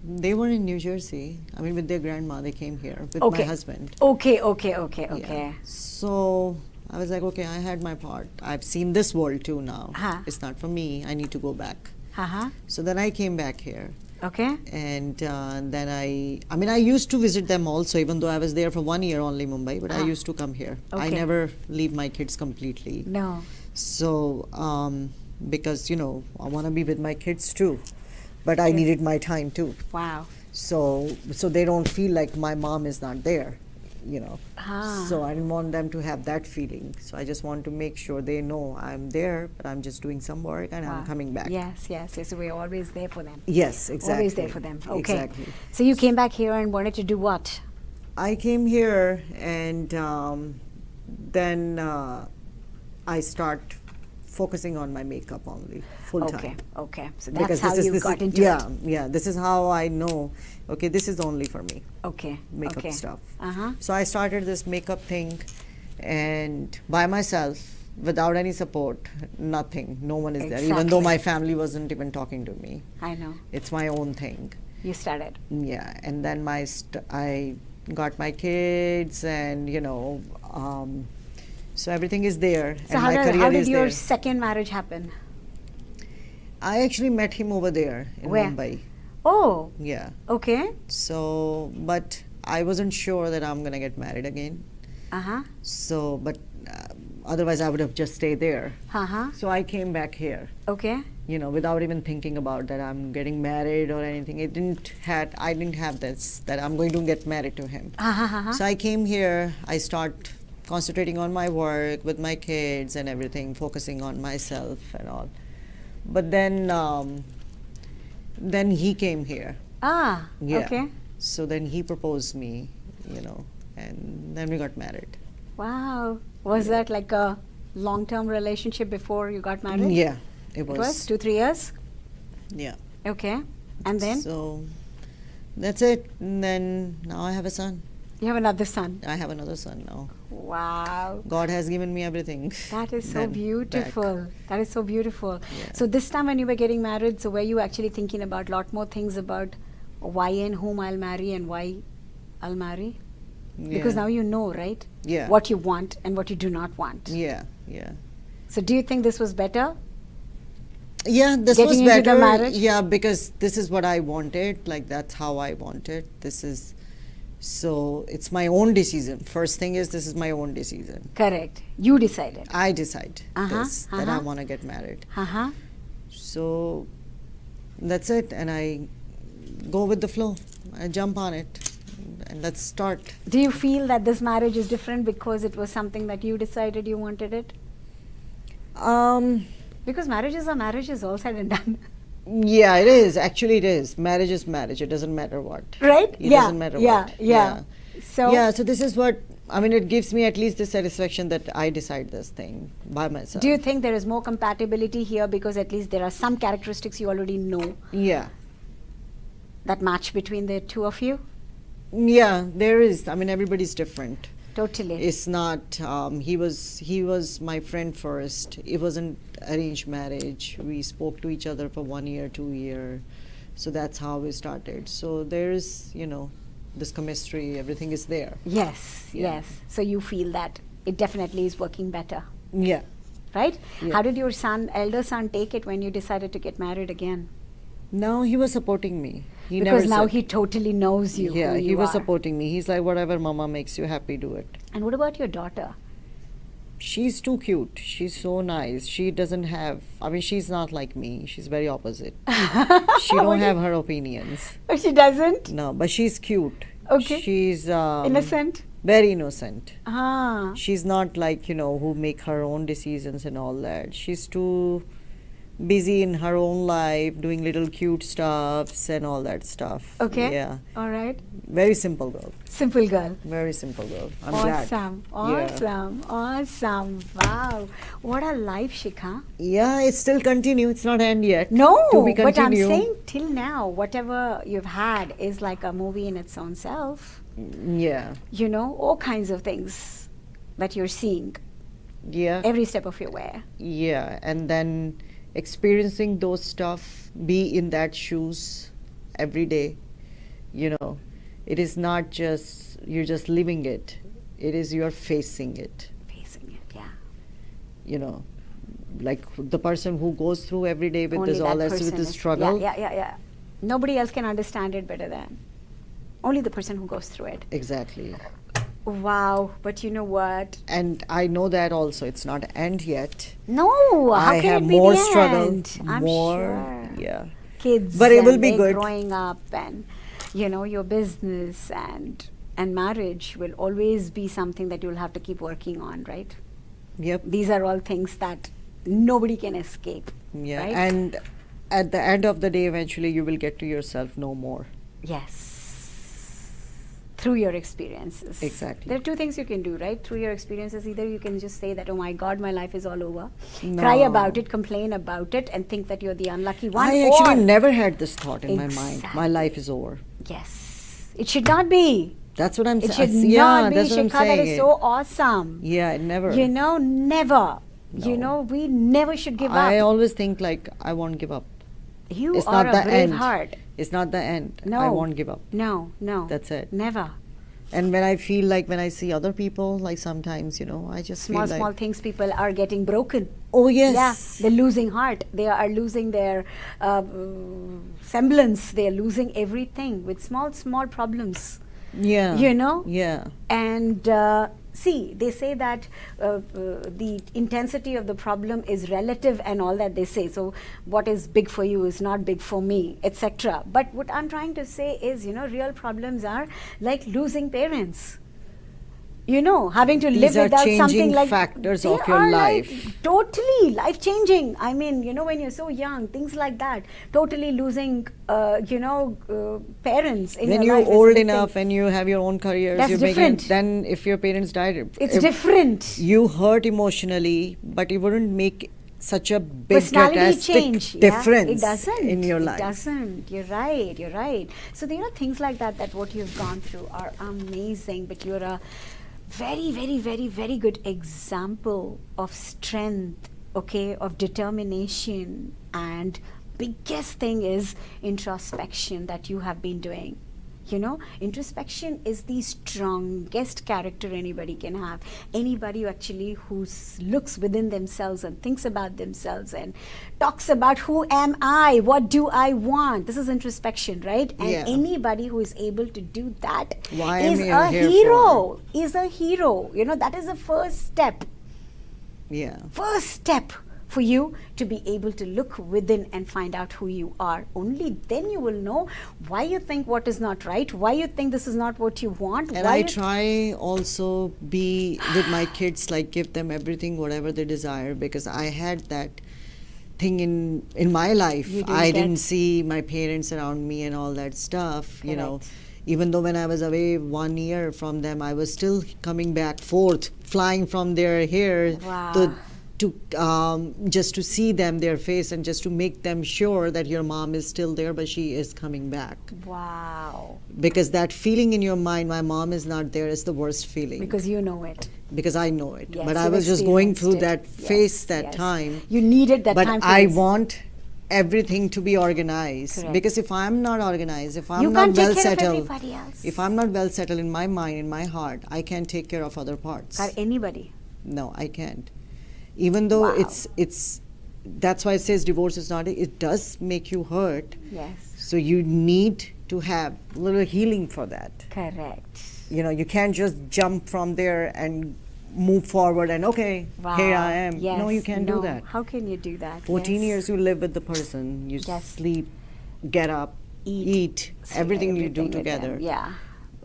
They were in New Jersey. I mean, with their grandma, they came here with my husband. Okay. Yeah. So I was like, okay, I had my part. I've seen this world too now. It's not for me. I need to go back. So then I came back here. Okay. And then I mean, I used to visit them also, even though I was there for 1 year only, Mumbai, but I used to come here. I Okay. never leave my kids completely. No. So, because, I want to be with my kids too, but I needed my time too. Wow. So they don't feel like my mom is not there, Ah. So I didn't want them to have that feeling. So I just want to make sure they know I'm there, but I'm just doing some work and Wow. I'm coming back. Yes. So we're always there for them. Yes, exactly. Always there for them. Okay. Exactly. So you came back here and wanted to do what? I came here and then I start focusing on my makeup only full time. Okay. So that's how you got into it. Yeah. This is how I know. Okay, this is only for me. Okay. Makeup okay. stuff. Uh-huh. So I started this makeup thing, and by myself, without any support, nothing. No one is there. Even though Exactly. my family wasn't even talking to me. I know. It's my own thing. You started. Yeah, and then I got my kids, and so everything is there, So and how my did, career how did is your there. second marriage happen? I actually met him over there in Where? Mumbai. Oh, Yeah. okay. So, but I wasn't sure that I'm gonna get married again. Uh-huh. So, but otherwise I would have just stayed there. Uh-huh. So I came back here, Okay. without even thinking about that I'm getting married or anything. I didn't have this, that I'm going to get married to him. Uh-huh. So I came here, I start concentrating on my work with my kids and everything, focusing on myself and all. But then he came here. Ah, Yeah. okay. So then he proposed me, and then we got married. Wow. Was that like a long-term relationship before you got married? Yeah, it It was. was 2-3 years? Yeah. Okay. And then So that's it. And then now I have a son. you have another son. I have another son now. Wow. God has given me everything. That is so Then beautiful. back. That is so beautiful. Yeah. So this time when you were getting married, so were you actually thinking about a lot more things about why and whom I'll marry and why I'll marry? Because Yeah. now you know, right? Yeah. What you want and what you do not want. Yeah. So do you think this was better? Yeah, this Getting was into the better. marriage? Yeah, because this is what I wanted. Like, that's how I wanted. So it's my own decision. First thing is, this is my own decision. Correct. You decided. I decide Uh-huh, that I uh-huh. want to get married. Uh-huh. So that's it. And I go with the flow. I jump on it. And let's start. Do you feel that this marriage is different because it was something that you decided you wanted it? Because marriages are marriages, all said and done. Yeah, it is. Actually, it is. Marriage is marriage. It doesn't matter what. Right? It doesn't matter what. So Yeah, so this is what, it gives me at least the satisfaction that I decide this thing by myself. do you think there is more compatibility here because at least there are some characteristics you already know Yeah. that match between the two of you? Yeah, there is. Everybody's different. Totally. It's not, he was my friend first. It wasn't arranged marriage. We spoke to each other for 1 year, 2 year. So that's how we started. So there's, this chemistry, everything is there. Yes, Yeah. yes. So you feel that it definitely is working better, Yeah. right? Yeah. How did your elder son take it when you decided to get married again? Now he was supporting me. He Because never now said, he totally knows you. yeah, who he you was are. supporting me. He's like, whatever mama makes you happy, do it. And what about your daughter? She's too cute. She's so nice. She doesn't have, she's not like me. She's very opposite. She don't have her opinions. Oh, she doesn't? No, but she's cute. Okay. She's Innocent? very innocent. Ah. She's not like, who make her own decisions and all that. She's too busy in her own life, doing little cute stuffs and all that stuff. Okay. Yeah. All right. Very simple girl. Simple girl. Very simple girl. I'm glad. Awesome. Yeah. Awesome. Awesome. Wow. What a life, Shikha. Yeah, it's still continue. It's not end yet. No, To be but I'm continue. saying till now, whatever you've had is like a movie in its own self. Yeah. All kinds of things that you're seeing Yeah. every step of your way. Yeah. And then experiencing those stuff, be in that shoes every day, it is not just, you're just living it. It is you're facing it, Facing it, yeah. Like the person who goes through every day with Only this that all this, with person this is- struggle. Yeah. Nobody else can understand it better than only the person who goes through it. Exactly. Wow, but you know what? And I know that also it's not end yet. No, how I can have it be more the struggle, end? I'm more, sure. yeah. Kids, But it will and be they're good. growing up, and your business and marriage will always be something that you'll have to keep working on, right? Yep. These are all things that nobody can escape. Yeah. Right? And at the end of the day, eventually you will get to yourself no more. Yes. Through your experiences. Exactly. There are two things you can do, right? Through your experiences, either you can just say that, oh my God, my life is all over. No. Cry about it, complain about it, and think that you're the unlucky one. I or actually never had this thought in my mind. Exactly. My life is over. Yes. It should not be. That's what I'm It saying. should Yeah, not be, that's what I'm Shikha. That saying. is so awesome. Yeah, it never. Never. No. We never should give I up. always think like I won't give up. You It's are not a the brave end. heart. It's not the end. No. I won't give up. No. That's it. Never. And when I feel like when I see other people, like sometimes, I just Small feel like, things, people are getting broken. oh yes. Yeah, they're losing heart. They are losing their semblance. They are losing everything with small problems. Yeah. Yeah. And see, they say that the intensity of the problem is relative and all that they say. So what is big for you is not big for me, etc. But what I'm trying to say is, real problems are like losing parents. Having to live These are without something changing like factors they of your are life. like totally life changing. I mean, when you're so young, things like that, totally losing, parents in When your you're life is a old big enough thing. and you have your own careers, That's you're making, different. then if your parents died, It's different. You hurt emotionally, but it wouldn't make such a big Personality drastic change. difference It doesn't. in your life. It doesn't. You're right. So things like that what you've gone through are amazing, but you're a very, very, very, very good example of strength, okay, of determination, and biggest thing is introspection that you have been doing. Introspection is the strongest character anybody can have. Anybody who looks within themselves and thinks about themselves and talks about who am I, what do I want. This is introspection, right? And Yeah. anybody who is able to do that Why is am I a here hero. Is a hero. That is the first step. Yeah. First step for you to be able to look within and find out who you are. Only then you will know why you think what is not right, why you think this is not what you want. And why I you try also be with my kids, like give them everything, whatever they desire, because I had that thing in my life. You I get- didn't see my parents around me and all that stuff, Correct. Even though when I was away 1 year from them, I was still coming back forth, flying from there here Wow. to just to see them, their face, and just to make them sure that your mom is still there, but she is coming back. Wow. Because that feeling in your mind, my mom is not there, is the worst feeling. Because you know it. Because I know it. Yes, But I you've was just going experienced through it. that Yes, phase that yes. time. You needed that But time for I this. want everything to be organized. Correct. Because if I'm not organized, if I'm You not can't take well care of settled, everybody else. if I'm not well settled in my mind, in my heart, I can't take care of other parts. Or anybody. No, I can't. Even though Wow. it's that's why it says divorce is not, it does make you hurt. Yes. So you need to have a little healing for that. Correct. You can't just jump from there and move forward and okay, Wow. here I am. Yes. No, you can't do that. How can you do that? 14 Yes. years you live with the person, you Yes. sleep, get up, eat, See everything you do with them. together. Yeah.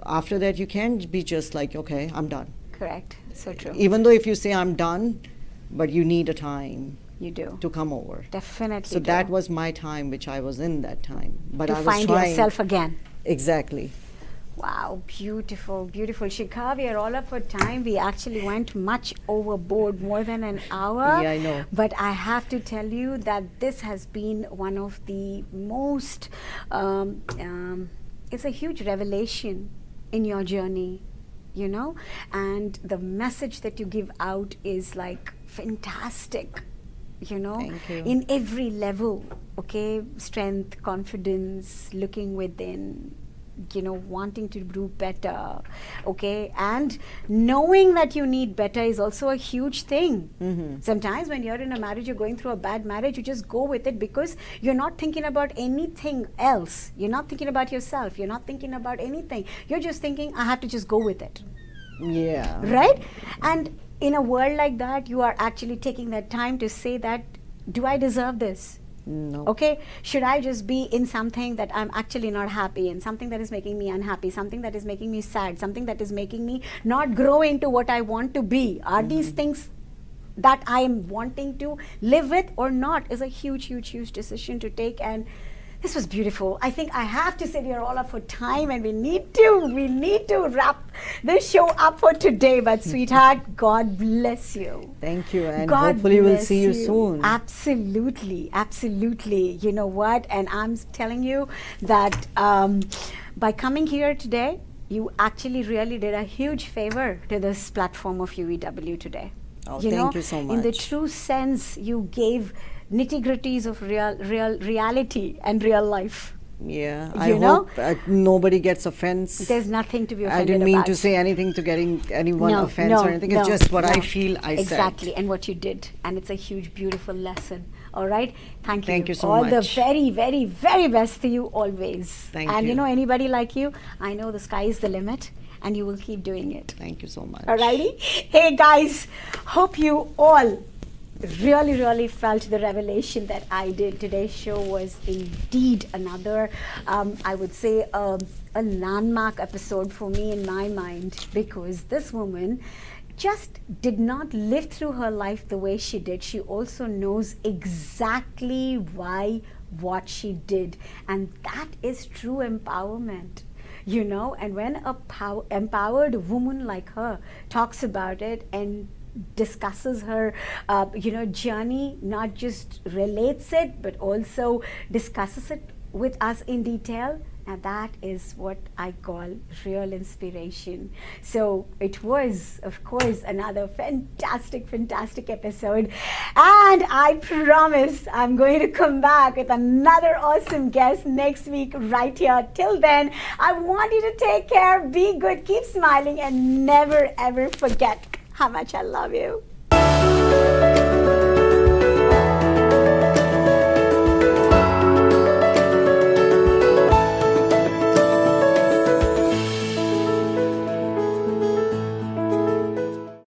After that, you can't be just like, okay, I'm done. Correct. So true. Even though if you say I'm done, but you need a time You do. to come over. Definitely. So do. that was my time, which I was in that time. But to I was find trying. yourself again. Exactly. Wow, beautiful, beautiful. Shikha, we are all up for time. We actually went much overboard, more than an hour. Yeah, I know. But I have to tell you that this has been one of the most, it's a huge revelation in your journey, and the message that you give out is like fantastic. Thank you. In every level, okay, strength, confidence, looking within, wanting to do better, okay, and knowing that you need better is also a huge thing. Sometimes when you're in a marriage, you're going through a bad marriage, you just go with it because you're not thinking about anything else. You're not thinking about yourself. You're not thinking about anything. You're just thinking, I have to just go with it. Yeah. Right? And in a world like that, you are actually taking that time to say that, do I deserve this? No. Okay, should I just be in something that I'm actually not happy in, something that is making me unhappy, something that is making me sad, something that is making me not grow into what I want to be? Are these things that I am wanting to live with or not? Is a huge, huge, huge decision to take. And this was beautiful. I think I have to say we are all up for time and we need to wrap this show up for today. But sweetheart, God bless you. Thank you, and God hopefully we'll bless see you soon. Absolutely, absolutely. You know what? And I'm telling you that by coming here today, you actually really did a huge favor to this platform of UVW today. Oh, thank you so much. In the true sense, you gave nitty-gritties of reality and real life. Yeah, I hope nobody gets offense. There's nothing to be offended about. I didn't mean to say anything to getting anyone offense or anything. It's just what I feel I said. Exactly, and what you did. And it's a huge, beautiful lesson. All right? Thank you. Thank you so much. All the much. very, very, very best to you always. Thank you. And anybody like you, I know the sky is the limit. And you will keep doing it. Thank you so much. Alrighty? Hey guys, hope you all really, really felt the revelation that I did. Today's show was indeed another, I would say, a landmark episode for me in my mind, because this woman just did not live through her life the way she did. She also knows exactly why what she did. And that is true empowerment. And when a empowered woman like her talks about it and discusses her journey, not just relates it but also discusses it with us in detail, and that is what I call real inspiration. So it was, of course, another fantastic episode, and I promise I'm going to come back with another awesome guest next week right here. Till then, I want you to take care, be good, keep smiling, and never ever forget how much I love you.